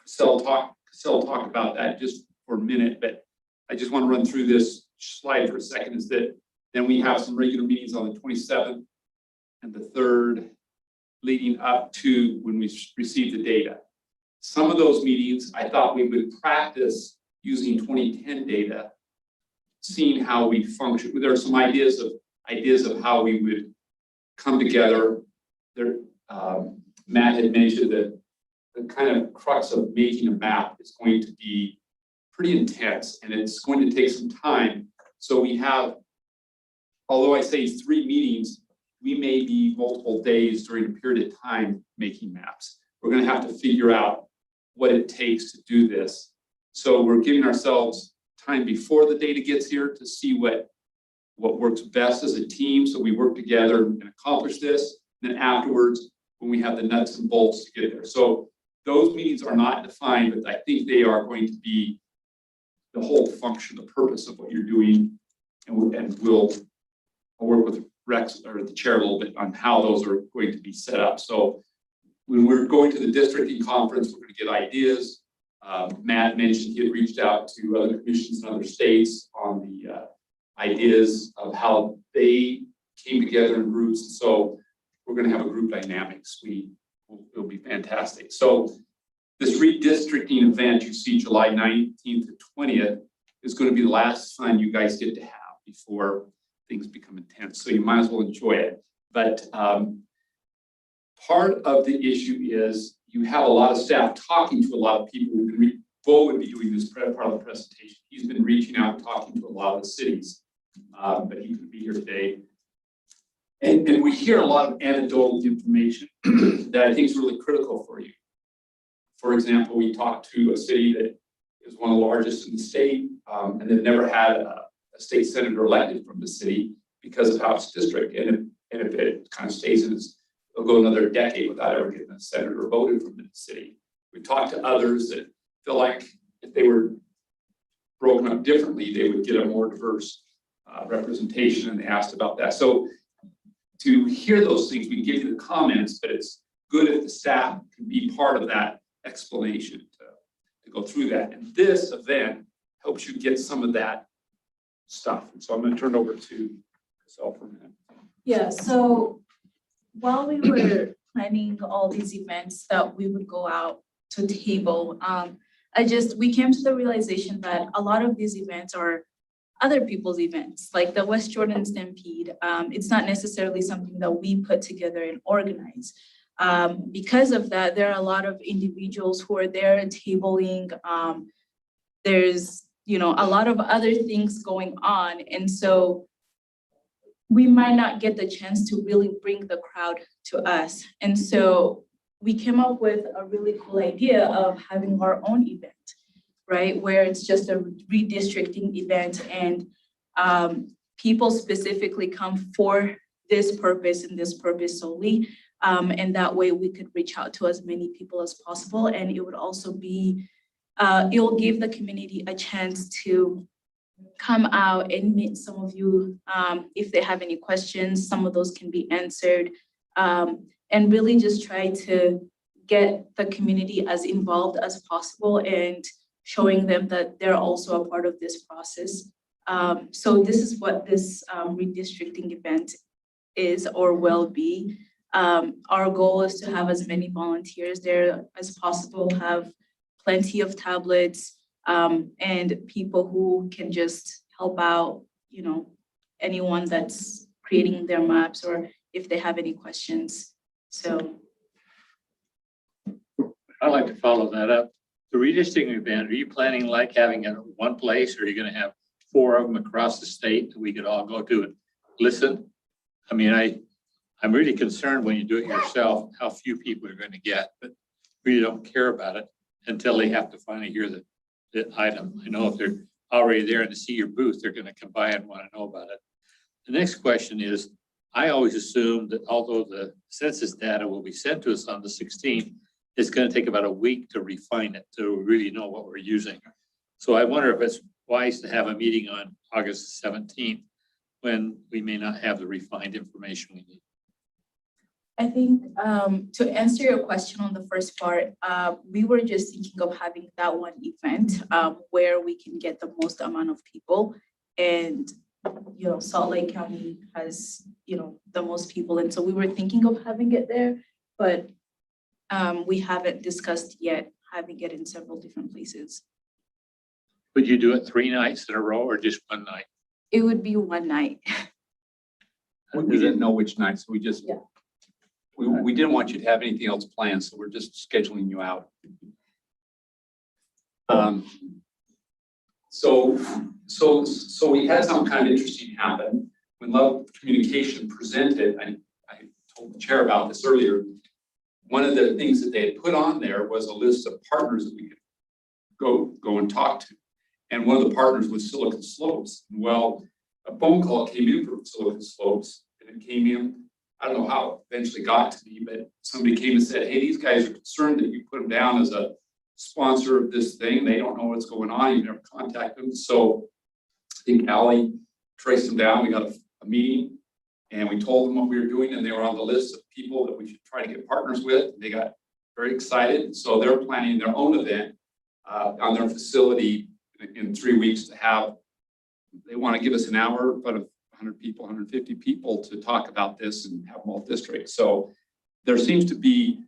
Cassell talk about that just for a minute, but I just want to run through this slide for a second. Is that then we have some regular meetings on the 27th and the 3rd leading up to when we receive the data. Some of those meetings, I thought we would practice using 2010 data, seeing how we function. There are some ideas of how we would come together. There, Matt had mentioned that the kind of crux of making a map is going to be pretty intense, and it's going to take some time. So we have, although I say 3 meetings, we may be multiple days during a period of time making maps. We're going to have to figure out what it takes to do this. So we're giving ourselves time before the data gets here to see what works best as a team. So we work together and accomplish this. And then afterwards, when we have the nuts and bolts to get there. So those meetings are not defined, but I think they are going to be the whole function, the purpose of what you're doing. And I'll work with Rex or the chair a little bit on how those are going to be set up. So when we're going to the districting conference, we're going to get ideas. Matt mentioned he had reached out to other commissions in other states on the ideas of how they came together in groups. And so we're going to have a group dynamics. It'll be fantastic. So this redistricting event you see July 19th to 20th is going to be the last time you guys get to have before things become intense. So you might as well enjoy it. But part of the issue is you have a lot of staff talking to a lot of people. Bo would be doing this part of the presentation. He's been reaching out and talking to a lot of the cities, but he couldn't be here today. And we hear a lot of anecdotal information that I think is really critical for you. For example, we talked to a city that is one of the largest in the state, and they've never had a state senator elected from the city because of how it's district. And And if it kind of stays in its, it'll go another decade without ever getting a senator voted from the city. We talked to others that feel like if they were broken up differently, they would get a more diverse representation, and they asked about that. So to hear those things, we give you the comments, but it's good if the staff can be part of that explanation to go through that. And this event helps you get some of that stuff. And so I'm going to turn it over to Cassell for a minute. Yeah, so while we were planning all these events that we would go out to table, we came to the realization that a lot of these events are other people's events, like the West Jordan Stampede. It's not necessarily something that we put together and organize. Because of that, there are a lot of individuals who are there tabling. There's, a lot of other things going on. And so we might not get the chance to really bring the crowd to us. And so we came up with a really cool idea of having our own event, right? Where it's just a redistricting event, and people specifically come for this purpose and this purpose solely. And that way we could reach out to as many people as possible. And it would also be, it will give the community a chance to come out and meet some of you. If they have any questions, some of those can be answered. And really just try to get the community as involved as possible and showing them that they're also a part of this process. So this is what this redistricting event is or will be. Our goal is to have as many volunteers there as possible, have plenty of tablets, and people who can just help out, anyone that's creating their maps or if they have any questions. So I'd like to follow that up. The redistricting event, are you planning like having it at one place, or are you going to have 4 of them across the state that we could all go to and listen? I mean, I'm really concerned when you do it yourself, how few people you're going to get, but really don't care about it until they have to finally hear the item. I know if they're already there and to see your booth, they're going to come by and want to know about it. The next question is, I always assumed that although the census data will be sent to us on the 16th, it's going to take about a week to refine it to really know what we're using. So I wonder if it's wise to have a meeting on August 17th when we may not have the refined information we need. I think to answer your question on the first part, we were just thinking of having that one event where we can get the most amount of people. And, Salt Lake County has, the most people. And so we were thinking of having it there, but we haven't discussed yet having it in several different places. Would you do it 3 nights in a row or just one night? It would be one night. We didn't know which night, so we just, Yeah. we didn't want you to have anything else planned, so we're just scheduling you out. So we had something kind of interesting happen. When Love Communication presented, I told the chair about this earlier. One of the things that they had put on there was a list of partners that we could go and talk to. And one of the partners was Silicon Slopes. Well, a phone call came in from Silicon Slopes, and it came in, I don't know how it eventually got to me, but somebody came and said, hey, these guys are concerned that you put them down as a sponsor of this thing. They don't know what's going on. You never contact them. So I think Allie traced them down. We got a meeting and we told them what we were doing, and they were on the list of people that we should try to get partners with. They got very excited. So they're planning their own event on their facility in 3 weeks to have. They want to give us an hour, but 100 people, 150 people to talk about this and have them all districts. So there seems to be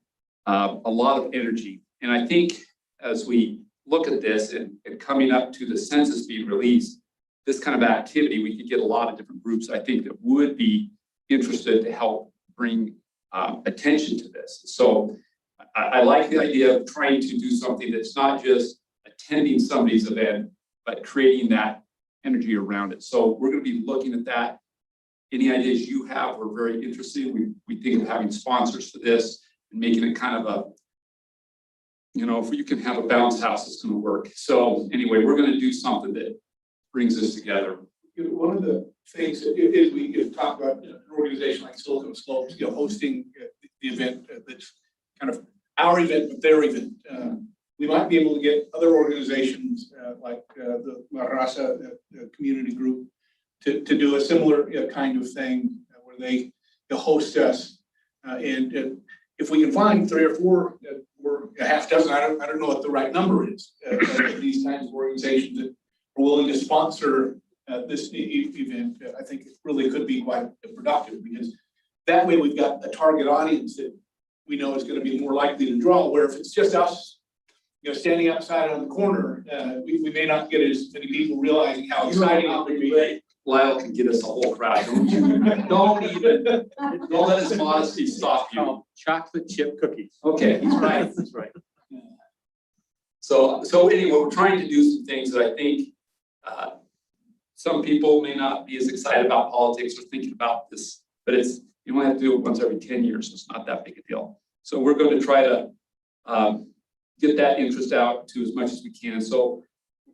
a lot of energy. And I think as we look at this and coming up to the census being released, this kind of activity, we could get a lot of different groups, I think, that would be interested to help bring attention to this. So I like the idea of trying to do something that's not just attending somebody's event, but creating that energy around it. So we're going to be looking at that. Any ideas you have, we're very interested. We think of having sponsors for this and making it kind of a, if you can have a bounce house, it's going to work. So anyway, we're going to do something that brings us together. One of the things that if we talk about an organization like Silicon Slopes, hosting the event that's kind of our event, but their event. We might be able to get other organizations like the La Raza community group to do a similar kind of thing where they host us. And if we can find 3 or 4 or a half dozen, I don't know what the right number is, these kinds of organizations that are willing to sponsor this event, I think it really could be quite productive, because that way we've got a target audience that we know is going to be more likely to draw, where if it's just us, standing outside on the corner, we may not get as many people realizing how exciting it would be. Lyle can get us a whole crowd, don't you? Don't let his modesty stop you. Chocolate chip cookies. Okay, he's right, he's right. So anyway, we're trying to do some things that I think some people may not be as excited about politics or thinking about this, but you only have to do it once every 10 years, so it's not that big a deal. So we're going to try to get that interest out to as much as we can. So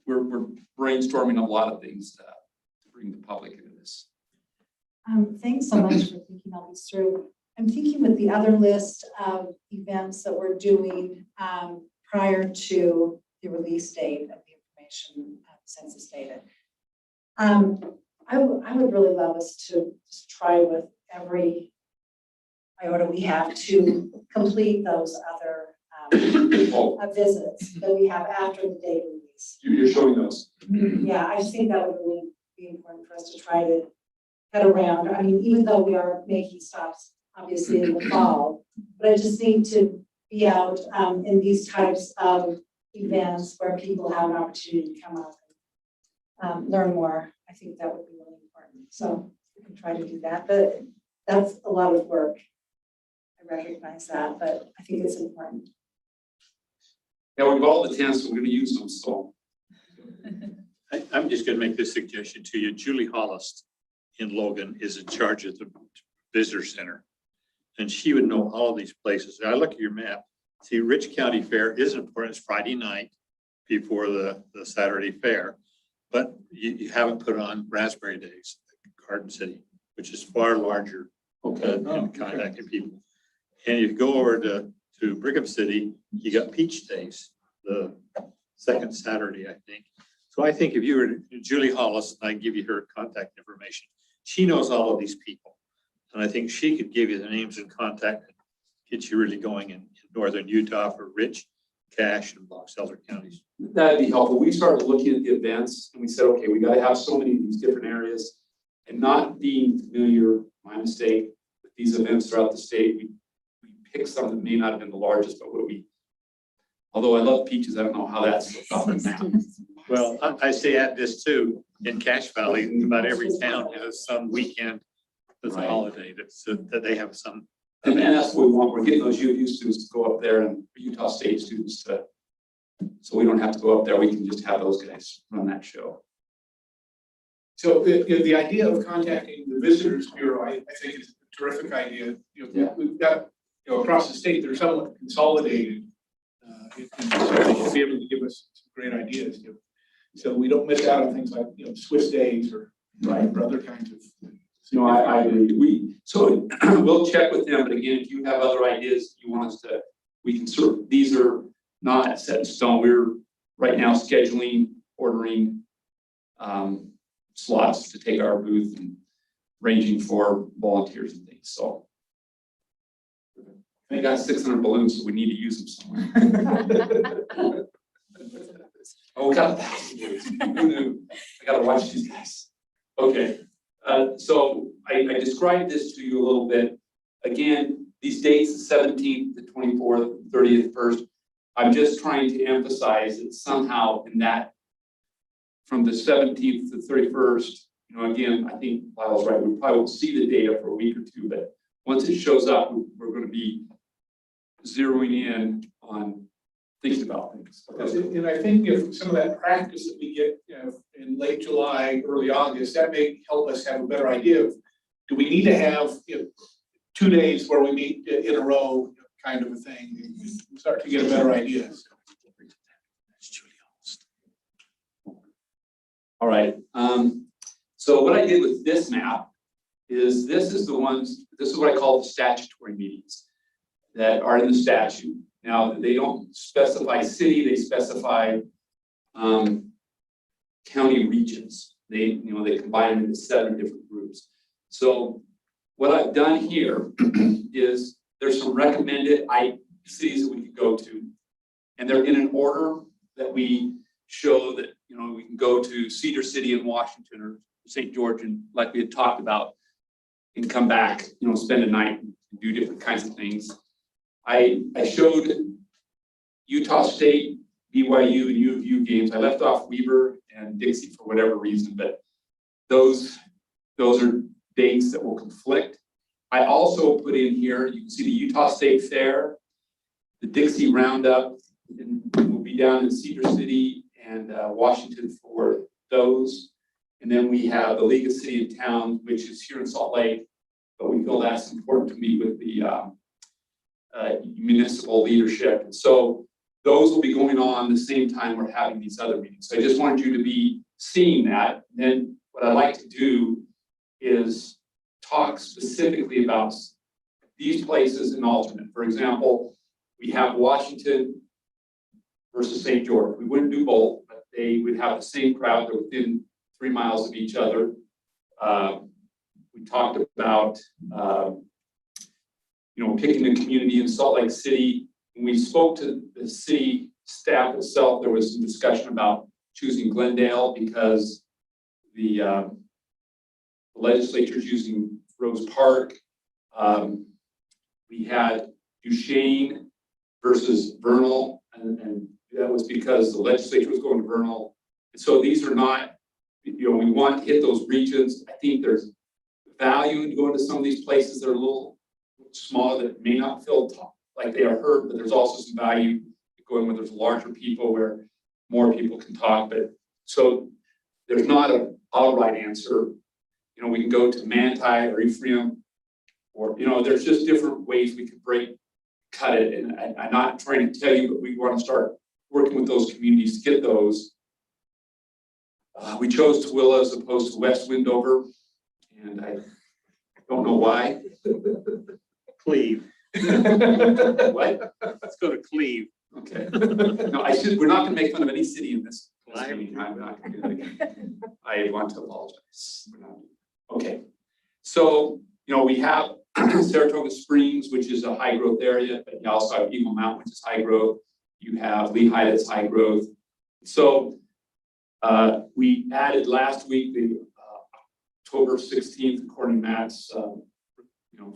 we're brainstorming a lot of things to bring the public into this. Thanks so much for thinking all this through. I'm thinking with the other list of events that we're doing prior to the release date of the information census data. I would really love us to just try with every iota we have to complete those other visits that we have after the date release. You're showing those. Yeah, I just think that would really be important for us to try to head around. I mean, even though we are making stops, obviously in the fall, but I just think to be out in these types of events where people have an opportunity to come up and learn more. I think that would be really important. So we can try to do that, but that's a lot of work. I recognize that, but I think it's important. Yeah, we've all the tents, so we're going to use them. So I'm just going to make this suggestion to you. Julie Hollis in Logan is in charge of the visitor center, and she would know all of these places. I look at your map. See, Rich County Fair is important. It's Friday night before the Saturday fair, but you haven't put on Raspberry Days, Garden City, which is far larger in contacting people. And if you go over to Brigham City, you got Peach Days, the second Saturday, I think. So I think if you were Julie Hollis, and I give you her contact information, she knows all of these people. And I think she could give you the names and contact and get you really going in northern Utah for Rich, Cache, and Box Elder counties. that'd be helpful. We started looking at the events and we said, okay, we got to have so many of these different areas, and not being familiar, my mistake, with these events throughout the state. We picked some that may not have been the largest, but although I love Peaches, I don't know how that's off the map. Well, I say add this too. In Cache Valley, about every town has some weekend that's a holiday that they have some. And that's what we want. We're getting those UU students to go up there, and Utah State students so we don't have to go up there. We can just have those guys run that show. So the idea of contacting the Visitors Bureau, I think is a terrific idea. We've got, across the state, they're somewhat consolidated. And so they should be able to give us some great ideas. So we don't miss out on things like, Swiss days or other kinds of. No, I agree. So we'll check with them, but again, if you have other ideas you want us to, we can these are not set in stone. We're right now scheduling, ordering slots to take our booth and ranging for volunteers and things. So we got 600 balloons, so we need to use them somewhere. Oh, we got 1,000 balloons. Who knew? I got to watch these guys. Okay. So I described this to you a little bit. Again, these dates, the 17th, the 24th, 30th, 1st, I'm just trying to emphasize that somehow in that, from the 17th to the 31st, again, I think Lyle's right. We probably won't see the data for a week or two, but once it shows up, we're going to be zeroing in on thinking about things. And I think if some of that practice that we get in late July, early August, that may help us have a better idea of, do we need to have 2 days where we meet in a row, kind of a thing. We start to get a better idea. All right. So what I did with this map is this is what I call the statutory meetings that are in the statute. Now, they don't specify city, they specify county regions. They combine them into 7 different groups. So what I've done here is there's some recommended cities that we could go to. And they're in an order that we show that, we can go to Cedar City in Washington or St. George, and like we had talked about, and come back, spend a night and do different kinds of things. I showed Utah State, BYU, and U of U games. I left off Weber and Dixie for whatever reason, but those are dates that will conflict. I also put in here, you can see the Utah State Fair, the Dixie Roundup, and we'll be down in Cedar City and Washington for those. And then we have the League of City and Town, which is here in Salt Lake, but we feel that's important to meet with the municipal leadership. And so those will be going on the same time we're having these other meetings. So I just wanted you to be seeing that. And then what I'd like to do is talk specifically about these places in alternate. For example, we have Washington versus St. George. We wouldn't do both, but they would have the same crowd. They're within 3 miles of each other. We talked about, picking a community in Salt Lake City. When we spoke to the city staff itself, there was some discussion about choosing Glendale because the legislature is using Rose Park. We had Duchesne versus Vernal, and that was because the legislature was going to Vernal. And so these are not, we want to hit those regions. I think there's value in going to some of these places that are a little smaller that may not feel like they are heard, but there's also some value going where there's larger people, where more people can talk. But so there's not an outright answer. We can go to Manti or Ephraim, or there's just different ways we could cut it. And I'm not trying to tell you, but we want to start working with those communities to get those. We chose Tooele as opposed to West Windover, and I don't know why. Cleve. What? Let's go to Cleve. Okay. No, we're not going to make fun of any city in this meeting. I'm not going to do that again. I want to apologize. We're not. Okay. So, we have Saratoga Springs, which is a high growth area, but you also have Eagle Mountain, which is high growth. You have Lehigh, that's high growth. So we added last week the October 16th, according to Matt's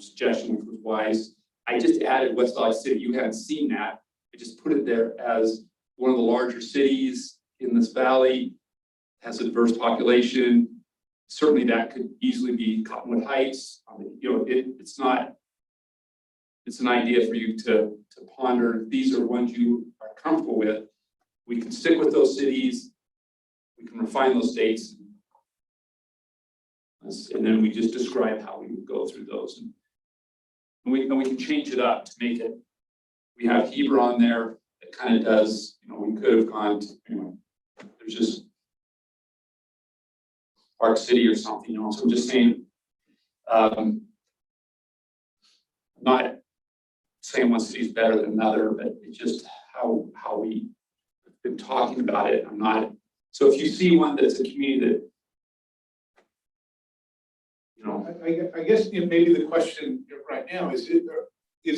suggestion, which was wise. I just added West Valley City. You haven't seen that. I just put it there as one of the larger cities in this valley, has a diverse population. Certainly that could easily be Cottonwood Heights. It's an idea for you to ponder. These are ones you are comfortable with. We can stick with those cities. We can refine those dates. And then we just describe how we would go through those. And we can change it up to make it, we have Heber on there that kind of does, we could have gone to, there's just Park City or something, so I'm just saying, I'm not saying one city is better than another, but it's just how we have been talking about it. I'm not, so if you see one that's a community that, I guess maybe the question right now is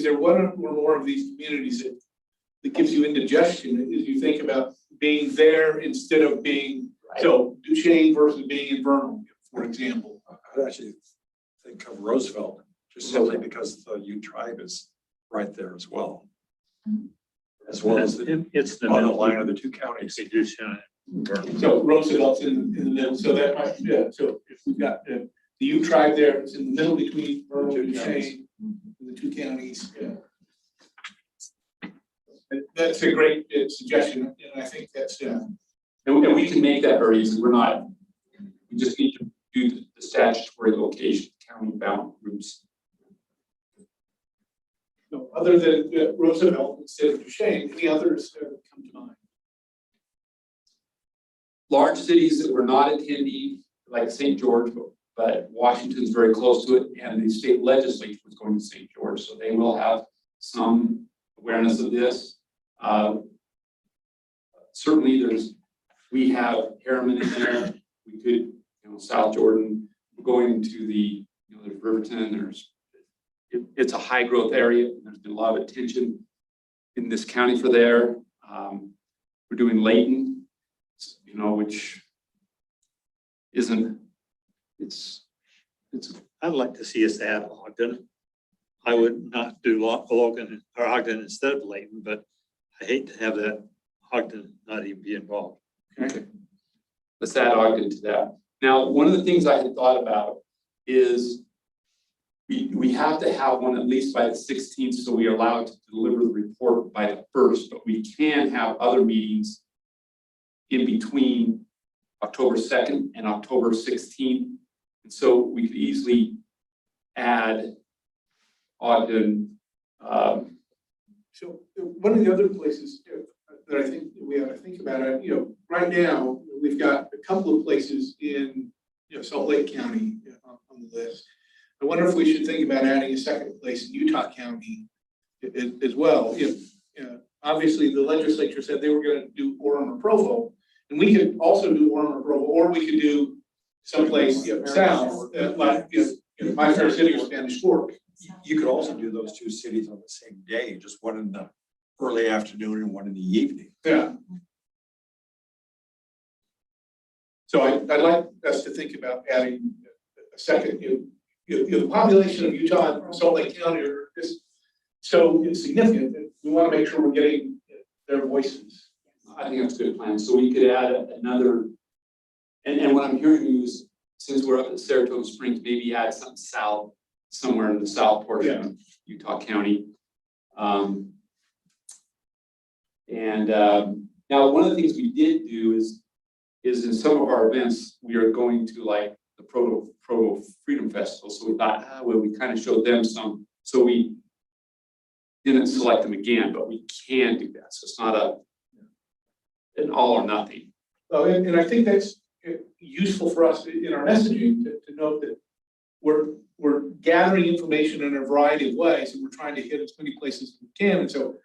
there one or more of these communities that gives you indigestion as you think about being there instead of being, so Duchesne versus being in Vernal, for example. I actually think of Roosevelt, just simply because the Ute tribe is right there as well. As well as it's the on the line of the two counties. So Roosevelt's in the middle, so that might, so if we've got the Ute tribe there, it's in the middle between Vernal and Duchesne, the two counties. That's a great suggestion, and I think that's, and we can make that very easy. We just need to do the statutory location, county bound groups. no, other than Roosevelt instead of Duchesne, any others come to mind? Large cities that we're not attending like St. George, but Washington's very close to it, and the state legislature is going to St. George, so they will have some awareness of this. Certainly we have Harriman in there, we could, South Jordan, going to the, there's Riverton, it's a high growth area, there's been a lot of attention in this county for there. We're doing Layton, which isn't, it's. I'd like to see us add Ogden. I would not do Logan or Ogden instead of Layton, but I hate to have that Ogden not even be involved. Okay. Let's add Ogden to that. Now, one of the things I had thought about is we have to have one at least by the 16th, so we are allowed to deliver the report by the 1st, but we can have other meetings in between October 2nd and October 16th. And so we could easily add Ogden. So one of the other places that I think we ought to think about it, right now, we've got a couple of places in, Salt Lake County on the list. I wonder if we should think about adding a second place in Utah County as well. Obviously, the legislature said they were going to do Orem or Provo, and we could also do Orem or Provo, or we could do someplace south, like My Fair City or Spanish Fork. You could also do those two cities on the same day, just one in the early afternoon and one in the evening. Yeah. So I'd like us to think about adding a second, the population of Utah and Salt Lake County are just so significant that we want to make sure we're getting their voices. I think that's a good plan. So we could add another, and what I'm hearing you is, since we're up at Saratoga Springs, maybe add something south, somewhere in the south portion of Utah County. Now one of the things we did do is in some of our events, we are going to like the Proto Freedom Festival. So we thought, well, we kind of showed them some, so we didn't select them again, but we can do that. So it's not an all or nothing. Well, and I think that's useful for us in our messaging to note that we're gathering information in a variety of ways, and we're trying to hit as many places as we can. And so,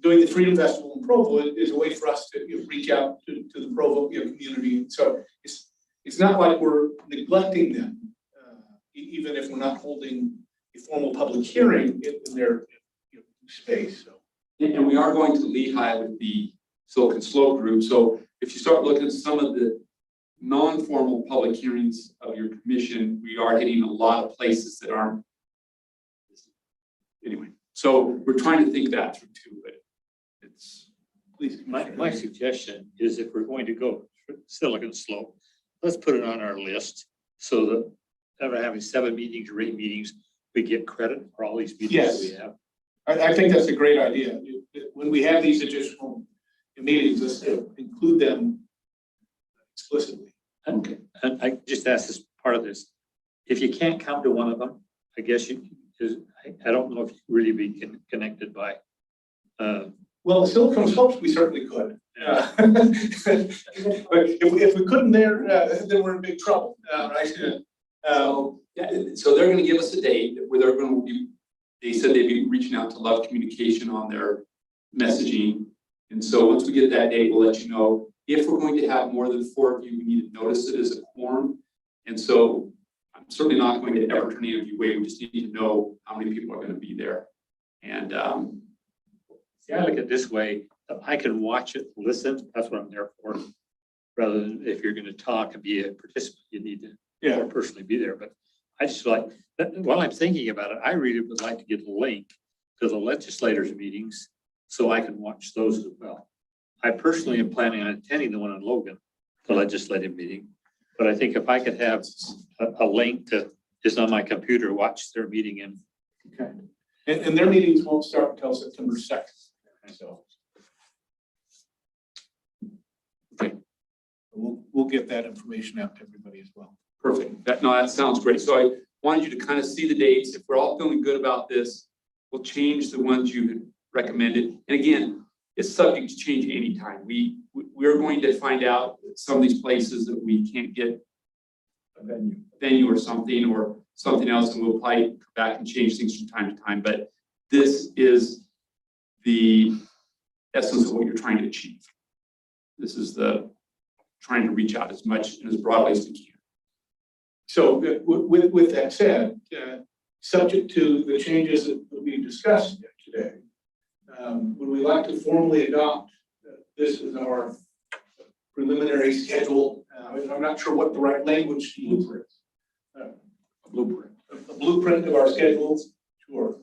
doing the Freedom Festival in Provo is a way for us to reach out to the Provo community. And so it's not like we're neglecting them, even if we're not holding a formal public hearing in their space. So. And we are going to Lehigh with the Silicon Slope group. So if you start looking at some of the non-formal public hearings of your commission, we are hitting a lot of places that aren't. Anyway, so we're trying to think that through too, but it's. Please. My suggestion is if we're going to go Silicon Slope, let's put it on our list so that after having 7 meetings or 8 meetings, we get credit for all these meetings we have. I think that's a great idea. When we have these additional meetings, let's include them explicitly. Okay. And I just asked this part of this. If you can't come to one of them, I guess I don't know if you really be connected by. Well, Silicon Slopes, we certainly could. But if we couldn't there, then we're in big trouble, right? So they're going to give us a date where they're going to be. They said they'd be reaching out to Love Communication on their messaging, and so once we get that date, we'll let you know. If we're going to have more than 4 of you, we need to notice it as a quorum, and so I'm certainly not going to ever turn any of you away. We just need to know how many people are going to be there, and. See, I look at it this way, I can watch it, listen, that's what I'm there for. Rather than if you're gonna talk and be a participant, you need to personally be there. But I just like, while I'm thinking about it, I really would like to get a link to the legislators' meetings so I can watch those as well. I personally am planning on attending the one in Logan, the legislative meeting. But I think if I could have a link to just on my computer, watch their meeting in. Okay. And their meetings won't start until September 2nd. So. Okay. We'll get that information out to everybody as well. Perfect. That sounds great. So I wanted you to kind of see the dates. If we're all feeling good about this, we'll change the ones you had recommended. And again, it's subject to change anytime. We're going to find out some of these places that we can't get venue or something else, and we'll probably come back and change things from time to time, but this is the essence of what you're trying to achieve. This is trying to reach out as much and as broadly as we can. So with that said, subject to the changes that we discussed today, would we like to formally adopt this as our preliminary schedule? I'm not sure what the right language to use is. A blueprint. A blueprint of our schedules? Sure.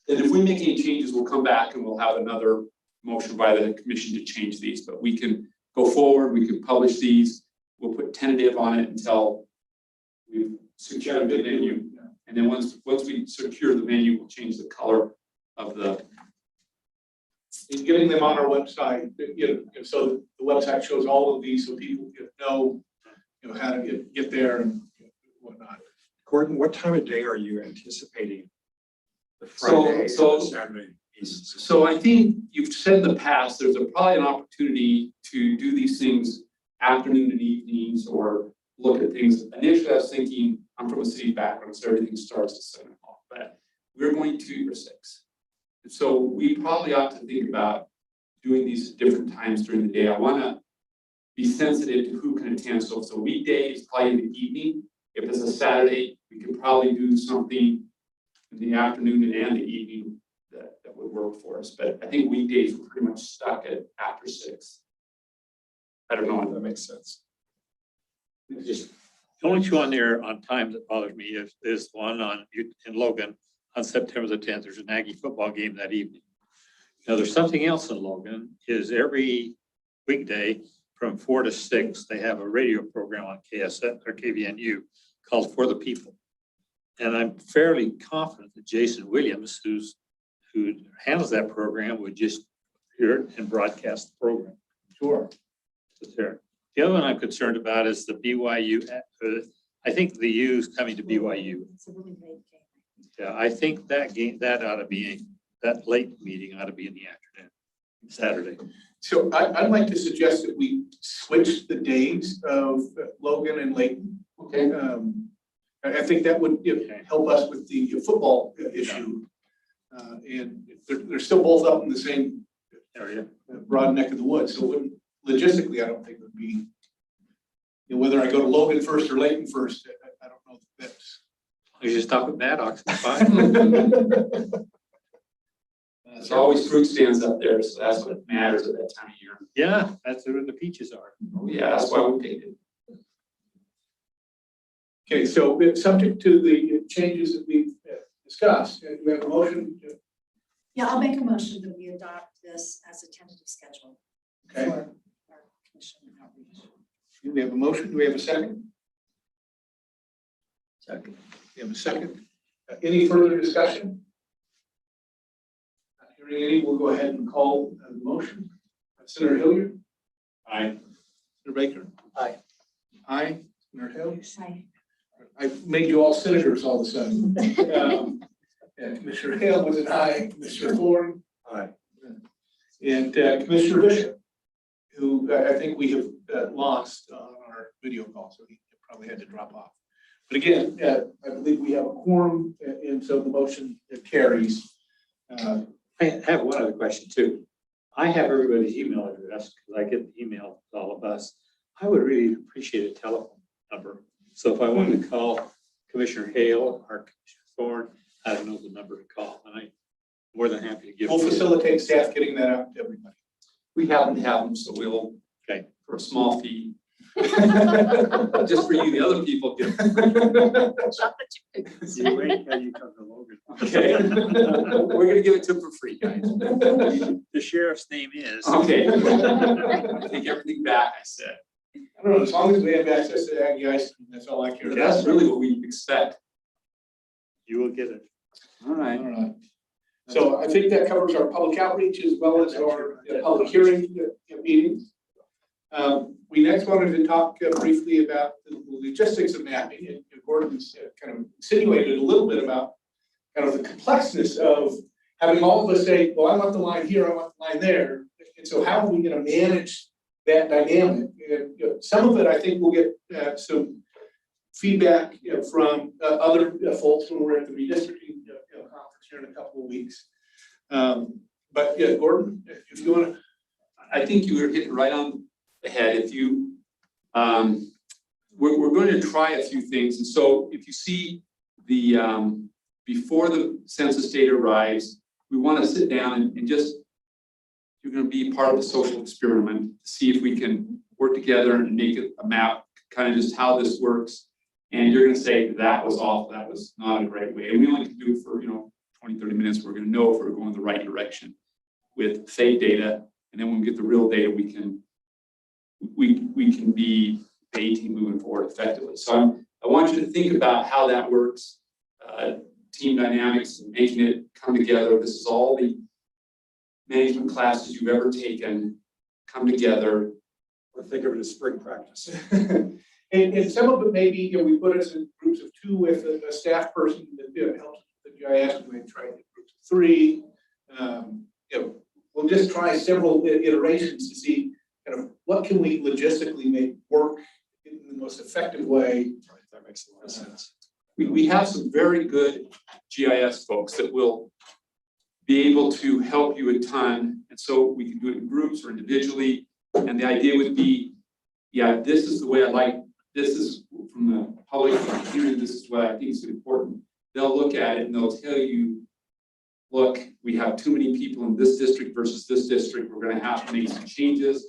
And if we make any changes, we'll come back and we'll have another motion by the commission to change these, but we can go forward, we can publish these, we'll put tentative on it until we've secured the venue. And then once we secure the venue, we'll change the color of the. In getting them on our website, so the website shows all of these so people know, how to get there and whatnot. Gordon, what time of day are you anticipating? The Friday So- and the Saturday pieces? So I think you've said in the past, there's probably an opportunity to do these things afternoon and evenings or look at things. Initially, I was thinking, I'm from a city background, so everything starts at 7 o'clock, but we're going to 6. And so we probably ought to think about doing these at different times during the day. I want to be sensitive to who can attend. So if it's a weekday, it's probably in the evening. If it's a Saturday, we could probably do something in the afternoon and the evening that would work for us. But I think weekdays we're pretty much stuck at after 6. I don't know if that makes sense. Just the only two on there on time that bothers me is one in Logan on September the 10th. There's an Aggie football game that evening. Now there's something else in Logan is every weekday from 4 to 6, they have a radio program on KSF or KVNU called For the People. And I'm fairly confident that Jason Williams, who handles that program, would just hear it and broadcast the program. Sure. Just there. The other one I'm concerned about is the BYU. I think the U's coming to BYU. It's a really great game. Yeah, I think that late meeting ought to be in the afternoon, Saturday. So I'd like to suggest that we switch the days of Logan and Layton. Okay. I think that would help us with the football issue. And they're still both up in the same area, broad neck of the woods. So logistically, I don't think it would be, whether I go to Logan first or Layton first, I don't know if that's. You just stop at Maddox, it's fine. There's always fruit stands up there, so that's what matters at that time of year. Yeah, that's where the peaches are. Oh, yeah, that's why we picked it. Okay, so subject to the changes that we've discussed, we have a motion. Yeah, I'll make a motion that we adopt this as a tentative schedule for Okay, our commission outreach. we have a motion. Do we have a second? Second. We have a second. Any further discussion? Not hearing any, we'll go ahead and call the motion. Senator Hilliard? Aye. Senator Baker? Aye. Aye. Senator Hill? Aye. I made you all senators all of a sudden. And Commissioner Hale was an aye, Commissioner Thorne. Aye. And Commissioner Bishop, who I think we have lost on our video call, so he probably had to drop off. But again, I believe we have a quorum, and so the motion carries. I have one other question too. I have everybody's email address because I get the email to all of us. I would really appreciate a telephone number. So if I wanted to call Commissioner Hale or Commissioner Thorne, I don't know the number to call, and I'm more than happy to give. We'll facilitate staff getting that out to everybody. We happen to have them, so we'll, Okay. for a small fee. Just for you, the other people get. You wait till you come to Logan. Okay. We're gonna give it to them for free, guys. The sheriff's name is. Okay. I take everything back I said. I don't know, as long as we have access to Aggie ice cream, that's all I care about. That's really what we expect. You will get it. All right. All right. So I think that covers our public outreach as well as our public hearing meetings. We next wanted to talk briefly about the logistics of mapping, and Gordon's kind of insinuated a little bit about kind of the complexness of having all of us say, well, I want the line here, I want the line there. And so how are we going to manage that dynamic? And some of it, I think we'll get some feedback from other folks when we're at the redistricting conference here in a couple of weeks. But yeah, Gordon, if you want to. I think you were hitting right on the head. If you, we're going to try a few things. And so if you see the, before the census data arrives, we want to sit down and just, you're going to be part of the social experiment, see if we can work together and make it a map, kind of just how this works. And you're going to say, that was awful, that was not a great way. And we only can do it for, 20, 30 minutes. We're going to know if we're going the right direction with fake data. And then when we get the real data, we can be the A-team moving forward effectively. So I want you to think about how that works, team dynamics, and making it come together. This is all the management classes you've ever taken come together. Or think of it as spring practice. And some of it maybe, we put us in groups of 2 with a staff person that helps with the GIS. We try in groups of 3. We'll just try several iterations to see kind of what can we logistically make work in the most effective way. Right, that makes a lot of sense. We have some very good GIS folks that will be able to help you a ton. And so we can do it in groups or individually. And the idea would be, yeah, this is the way I like, this is from the public hearing, this is what I think is important. They'll look at it and they'll tell you, look, we have too many people in this district versus this district. We're going to have to make some changes.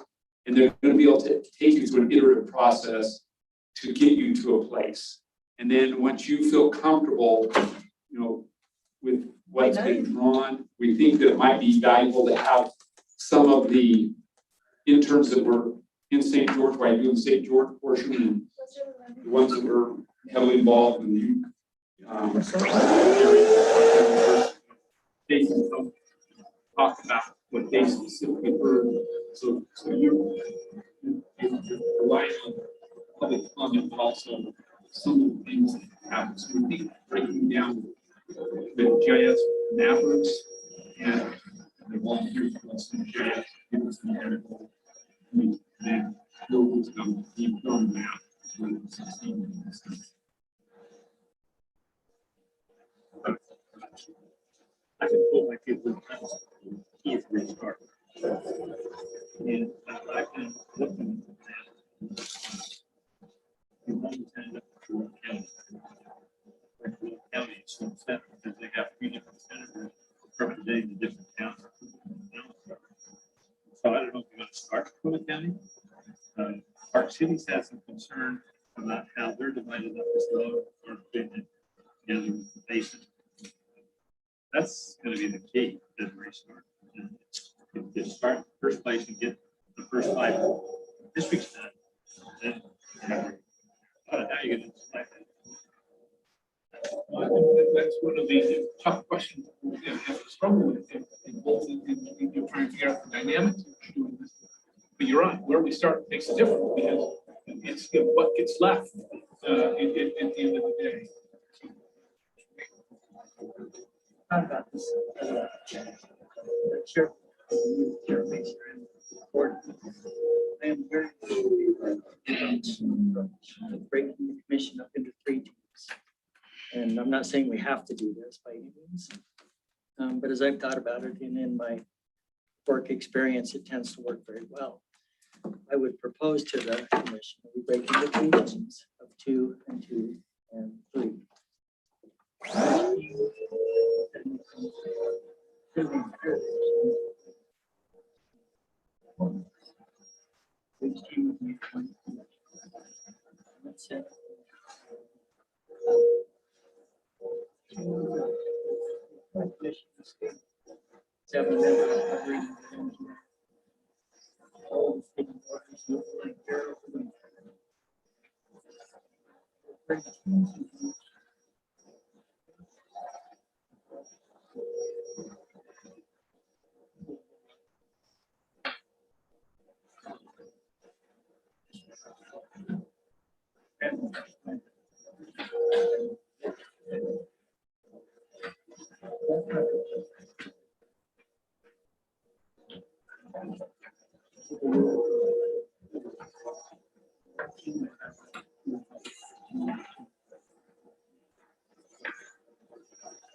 And they're going to be able to take you through an iterative process to get you to a place. And then once you feel comfortable, with what's been drawn, we think that it might be valuable to have some of the interns that were in St. George, while you're doing the St. George portion, and the ones that were heavily involved in the they can talk about what they specifically heard. So you're relying on public comment, but also some of the things that happen. So we think breaking down the GIS mappers and the volunteers from the GIS give us an article. And then we'll come deep on the map. I can pull my kids in easily restart. And I've been looking at counties, because they have 3 different senators representing the different towns. So I don't know if you're going to start with Dakota County. Park Cities has some concern about how they're divided up as low or fitting together with the basin. That's going to be the key to the restart. To start in the first place and get the first 5 districts done. Then, now you're going to decide that. Well, I think that's one of the tough questions we have to struggle with in trying to figure out the dynamics of doing this. But you're right, where we start makes a difference because it's what gets left at the end of the day. How about this? Sure. I am very breaking the commission up into 3 teams. And I'm not saying we have to do this by any means. But as I've thought about it and in my work experience, it tends to work very well. I would propose to the commission that we break into 3 teams of 2 and 2 and 3. That's it.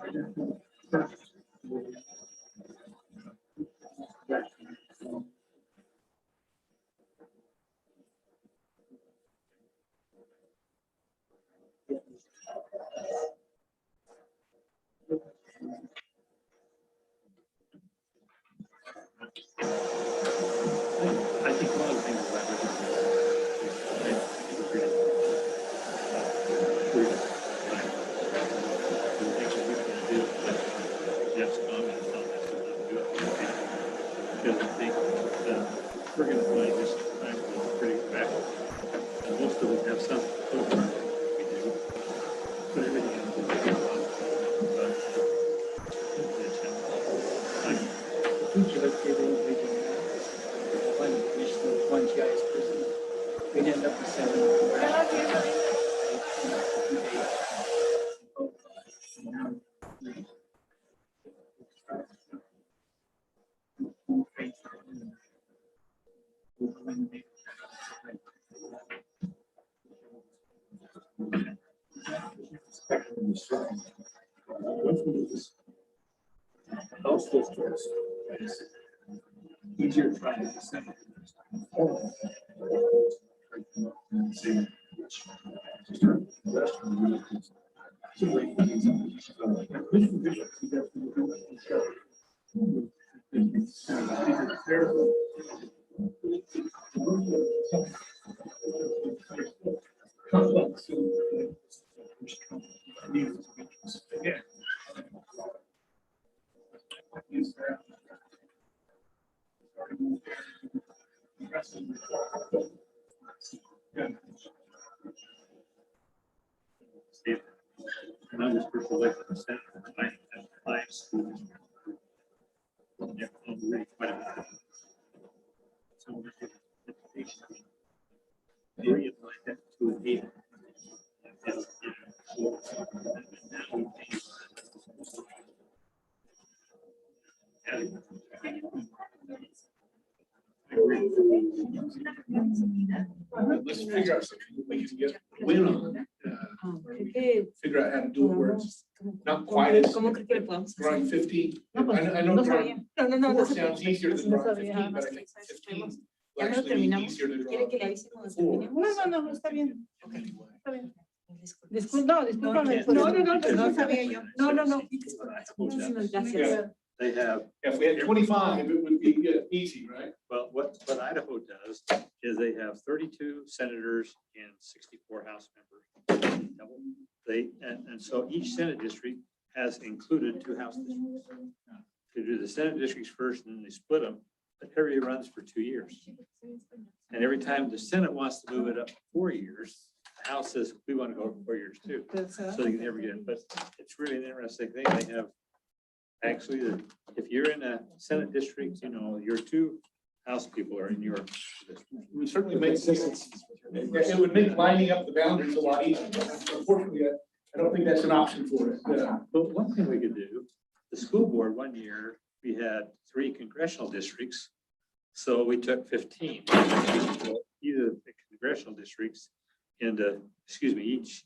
I think one of the things that I would Jeff's comments on this is not good. Because I think we're going to find this time pretty back. And most of them have some program we do. But everything else is very well. Each of us did individual maps. One commissioner, one GIS person. We'd end up with 7. Easier to find the center. And I was first elected to Senate for 5 schools. Yeah, really quite a bit. So education. 3 of my that 2 and 8. Let's figure out something we can get a win on. Figure out how to do it where it's not quite as drawing 50. I know drawing 4 sounds easier than drawing 15, but I think 15 is actually easier to draw. 4. No, está bien. Anyway. Está bien. Discúlpame. No sabía yo. No. Muchísimas gracias. They have, If we had 25, it would be easy, right? well, what Idaho does is they have 32 senators and 64 House members. And so each Senate district has included 2 House districts. They do the Senate districts first and then they split them, but every runs for 2 years. And every time the Senate wants to move it up 4 years, the House says, we want to go for 4 years too. So they can never get it, but it's really an interesting thing. They have, actually, if you're in a Senate district, you know, your 2 House people are in your district. It would certainly make sense. It would make lining up the boundaries a lot easier. Unfortunately, I don't think that's an option for it. But one thing we could do, the school board, one year, we had 3 congressional districts. So we took 15. Either the congressional districts into, each,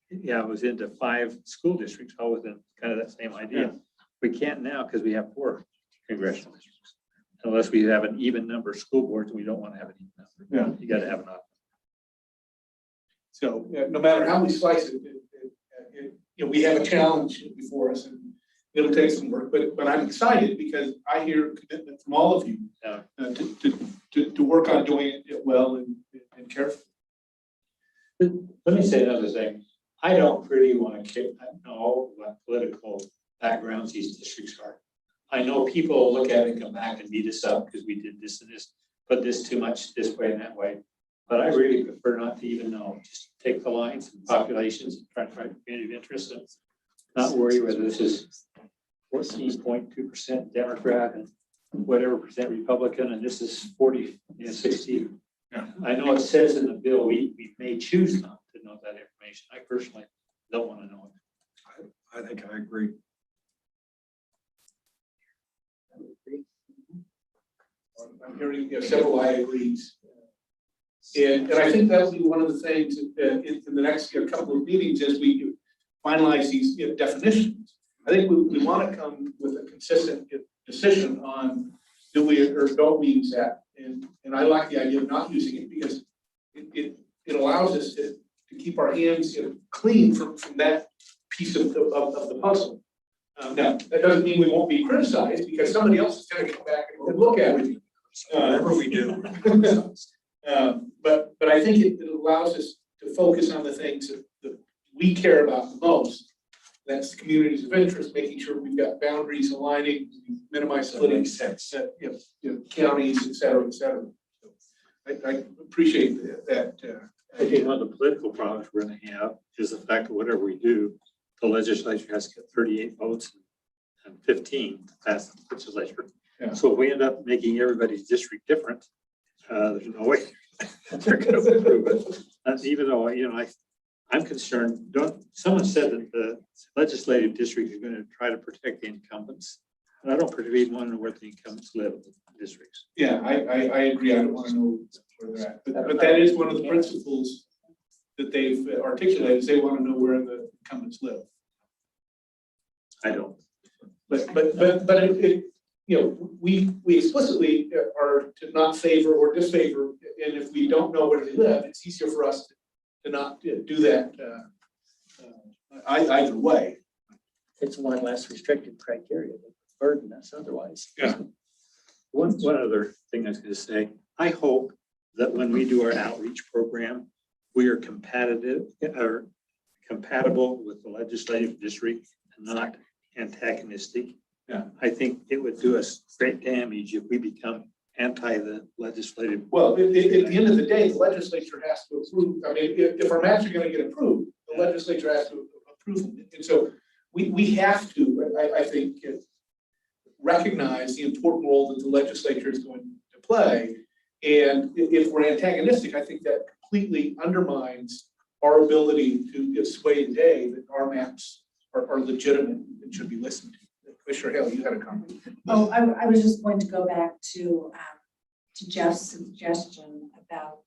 it was into 5 school districts, all within kind of that same idea. We can't now because we have 4 congressional districts. Unless we have an even number of school boards, we don't want to have an even number. You got to have an option. So no matter how we slice it, we have a challenge before us and it'll take some work, but I'm excited because I hear commitment from all of you to work on doing it well and carefully. Let me say another thing. I don't really want to know what political backgrounds these districts are. I know people look at it and come back and beat us up because we did this and this, put this too much this way and that way. But I really prefer not to even know. Just take the lines and populations and try to find community of interest and not worry whether this is 14.2% Democrat and whatever percent Republican, and this is 40, 60. I know it says in the bill we may choose not to know that information. I personally don't want to know it. I think I agree. I'm hearing several I agrees. And I think that'll be one of the things in the next couple of meetings as we finalize these definitions. I think we want to come with a consistent decision on do we or don't we use that. And I like the idea of not using it because it allows us to keep our hands clean from that piece of the puzzle. Now, that doesn't mean we won't be criticized because somebody else is going to come back and look at it. Whatever we do. But I think it allows us to focus on the things that we care about the most. That's communities of interest, making sure we've got boundaries aligning, minimize splitting, sense. counties, et cetera, et cetera. So I appreciate that. I think one of the political problems we're gonna have is the fact that whatever we do, the legislature has to get 38 votes and 15 to pass the legislature. Yeah. So if we end up making everybody's district different, there's no way they're gonna approve it. And even though, I'm concerned, someone said that the legislative district is gonna try to protect the incumbents. And I don't particularly want to know where the incumbents live in the districts. Yeah, I agree. I don't want to know where they're at. But that is one of the principles that they've articulated, is they want to know where the incumbents live. I don't. But we explicitly are to not favor or disfavor, and if we don't know where they live, it's easier for us to not do that either way. It's one less restrictive criteria that burden us otherwise. Yeah. One other thing I was going to say, I hope that when we do our outreach program, we are compatible with the legislative district and not antagonistic. Yeah. I think it would do us great damage if we become anti the legislative. Well, at the end of the day, the legislature has to approve. I mean, if our maps are going to get approved, the legislature has to approve them. And so we have to, I think, recognize the important role that the legislature is going to play. And if we're antagonistic, I think that completely undermines our ability to sway the day that our maps are legitimate and should be listened to. Commissioner Hale, you had a comment. Oh, I was just going to go back to Jeff's suggestion about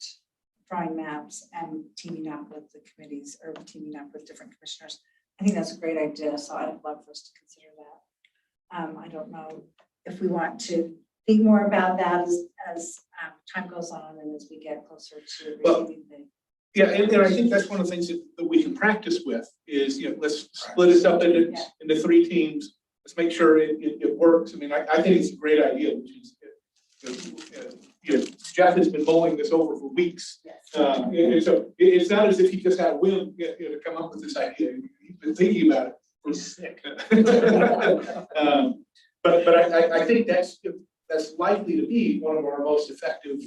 drawing maps and teaming up with the committees or teaming up with different commissioners. I think that's a great idea, so I'd love for us to consider that. I don't know if we want to think more about that as time goes on and as we get closer to receiving the. Yeah, and I think that's one of the things that we can practice with is, let's split us up into 3 teams. Let's make sure it works. I mean, I think it's a great idea, which is, Jeff has been mulling this over for weeks. And so it's not as if he just had a whim to come up with this idea. He's been thinking about it. He's sick. But I think that's likely to be one of our most effective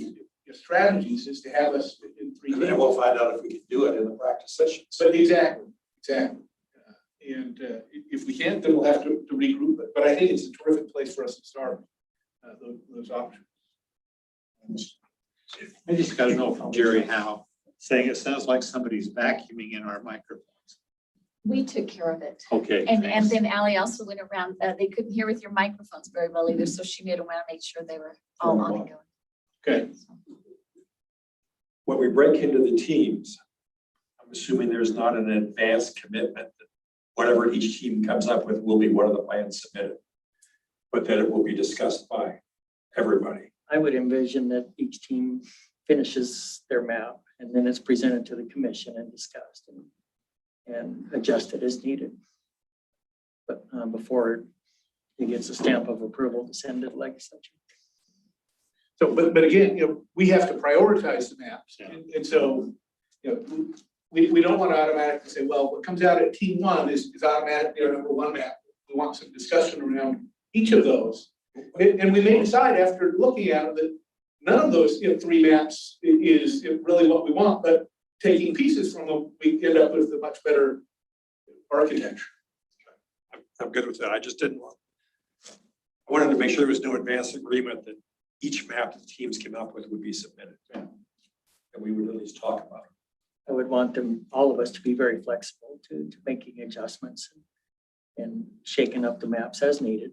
strategies, is to have us in 3 And teams. then we'll find out if we can do it in the practice sessions. But exactly. And if we can't, then we'll have to regroup. But I think it's a terrific place for us to start those options. I just got to know from Jerry Howe saying it sounds like somebody's vacuuming in our microphones. We took care of it. Okay. And thanks. then Ally also went around, they couldn't hear with your microphones very well either, so she made a want to make sure they were all on and going. Okay. When we break into the teams, I'm assuming there's not an advanced commitment that whatever each team comes up with will be one of the plans submitted, but that it will be discussed by everybody. I would envision that each team finishes their map and then it's presented to the commission and discussed and adjusted as needed. But before it gets a stamp of approval to send to the legislature. So, but again, we have to prioritize the maps. And so, we don't want to automatically say, well, what comes out at team 1 is automatically our number 1 map. We want some discussion around each of those. And we may decide after looking at it that none of those 3 maps is really what we want, but taking pieces from them, we end up with a much better architecture. I'm good with that. I just didn't want, I wanted to make sure there was no advanced agreement that each map the teams came up with would be submitted. And we would at least talk about it. I would want them, all of us, to be very flexible to making adjustments and shaking up the maps as needed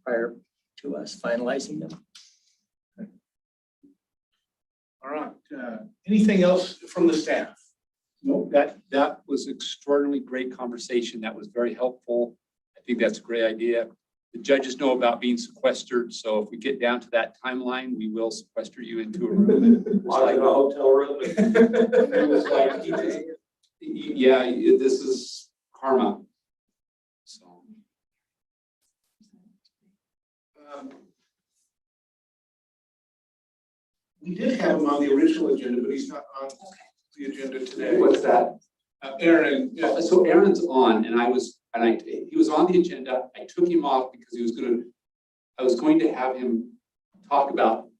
prior to us finalizing them. All right. Anything else from the staff? No, that was extraordinarily great conversation. That was very helpful. I think that's a great idea. The judges know about being sequestered, so if we get down to that timeline, we will sequester you into a room. Like a hotel room. It was like, yeah, this is karma. So. We did have him on the original agenda, but he's not on the agenda today. What's that? Aaron, yeah. So Aaron's on, and he was on the agenda. I took him off because I was going to have him talk about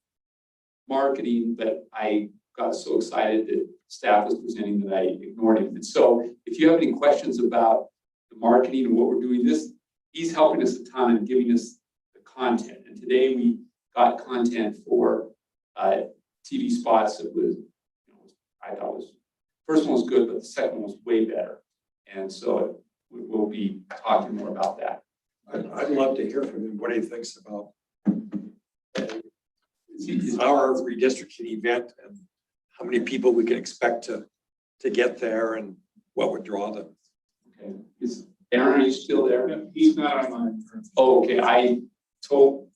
marketing, but I got so excited that staff was presenting that I ignored him. And so if you have any questions about the marketing and what we're doing, he's helping us a ton and giving us the content. And today we got content for TV spots that was, I thought was, first one was good, but the second one was way better. And so we'll be talking more about that. I'd love to hear from him what he thinks about our redistricting event and how many people we can expect to get there and what would draw them. Okay. Is Aaron, are you still there? No, he's not online. Oh, okay.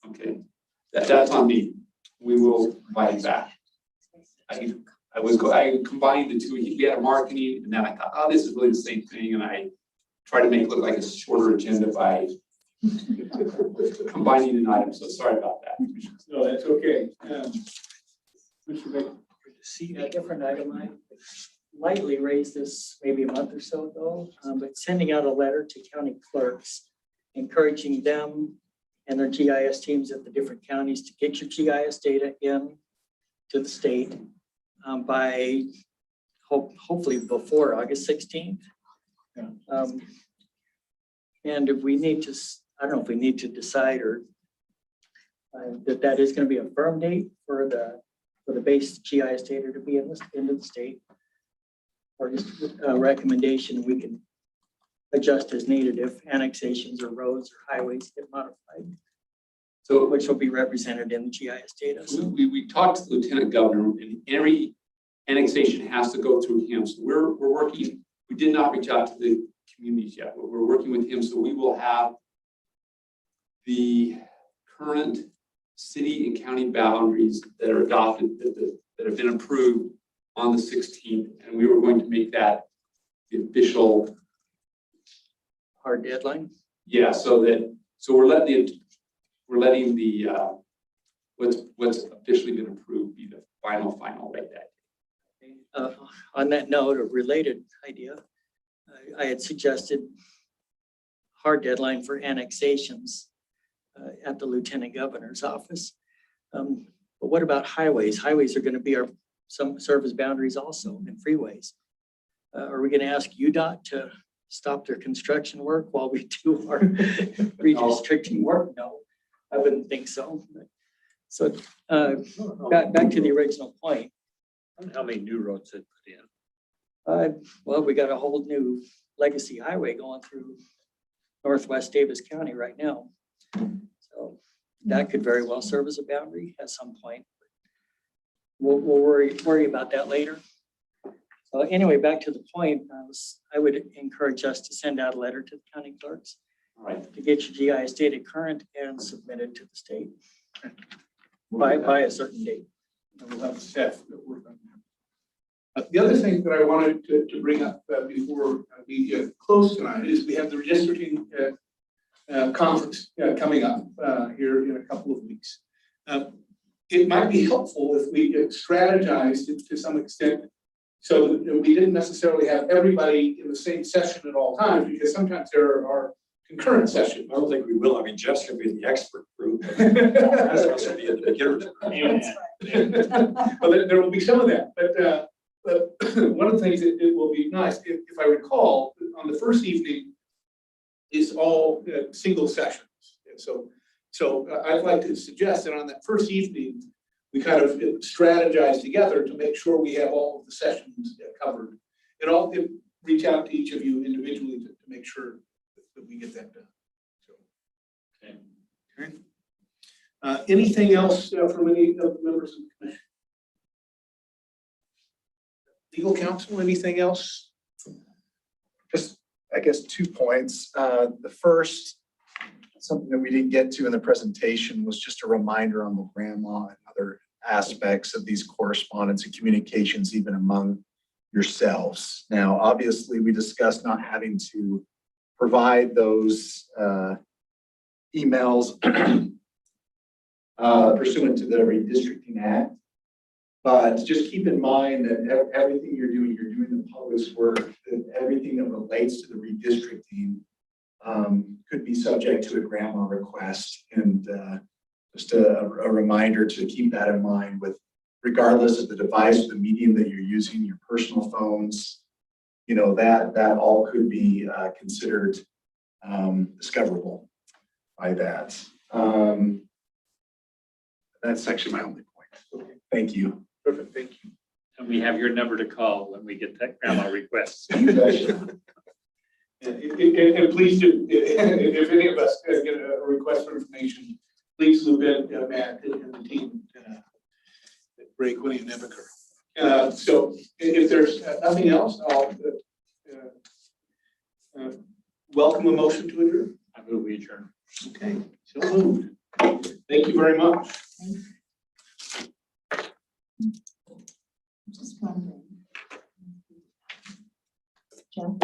Okay. That's on me. We will invite him back. I combined the two. He had a marketing, and then I thought, oh, this is really the same thing. And I tried to make it look like a shorter agenda by combining an item. So sorry about that. No, that's okay. A different item. I lightly raised this maybe a month or so ago, but sending out a letter to county clerks, encouraging them and their GIS teams at the different counties to get your GIS data in to the state by hopefully before August 16th. And if we need to, I don't know if we need to decide or that is going to be a firm date for the base GIS data to be into the state, or just a recommendation we can adjust as needed if annexations or roads or highways get modified. So which will be represented in the GIS data. So we talked to the Lieutenant Governor, and every annexation has to go through him. So we're working. We did not reach out to the communities yet, but we're working with him. So we will have the current city and county boundaries that are adopted, that have been approved on the 16th, and we were going to make that the official hard deadline. Yeah, so we're letting the what's officially been approved be the final right that. On that note, a related idea, I had suggested hard deadline for annexations at the Lieutenant Governor's office. But what about highways? Highways are going to be some service boundaries also, and freeways. Are we going to ask UDOT to stop their construction work while we do our redistricting work? No, I wouldn't think so. So back to the original point. How many new roads they put in? Well, we got a whole new legacy highway going through Northwest Davis County right now. So that could very well serve as a boundary at some point. We'll worry about that later. So anyway, back to the point, I would encourage us to send out a letter to the county clerks. All right. To get your GIS data current and submitted to the state by a certain date. And we'll have staff that work on that. The other thing that I wanted to bring up before we get close tonight is we have the redistricting conference coming up here in a couple of weeks. It might be helpful if we strategized it to some extent so that we didn't necessarily have everybody in the same session at all times, because sometimes there are concurrent sessions. I don't think we will. I mean, Jeff's going to be in the expert group. That's supposed to be in the beginner's group. Well, there will be some of that, but one of the things that it will be nice, if I recall, on the first evening is all single sessions. And so I'd like to suggest that on that first evening, we kind of strategize together to make sure we have all of the sessions covered. And I'll reach out to each of you individually to make sure that we get that done. So, okay. Anything else from any of the members of the commission? Legal counsel, anything else? Just I guess, 2 points. The first, something that we didn't get to in the presentation was just a reminder on the grandma and other aspects of these correspondence and communications, even among yourselves. Now, obviously, we discussed not having to provide those emails pursuant to the Redistricting Act. But just keep in mind that everything you're doing the public's work, that everything that relates to the redistricting could be subject to a grandma request. And just a reminder to keep that in mind with regardless of the device, the medium that you're using, your personal phones, you know, that all could be considered discoverable by that. That's actually my only point. Okay. Thank you. Perfect, thank you. And we have your number to call when we get that grandma request. You betcha. And please do, if any of us get a request for information, please loop in Matt and the team at Ray, Quinny, and Nebaker. So if there's nothing else, I'll welcome a motion to adjourn. I move we adjourn. Okay, so moved. Thank you very much. Just wondering. Joe?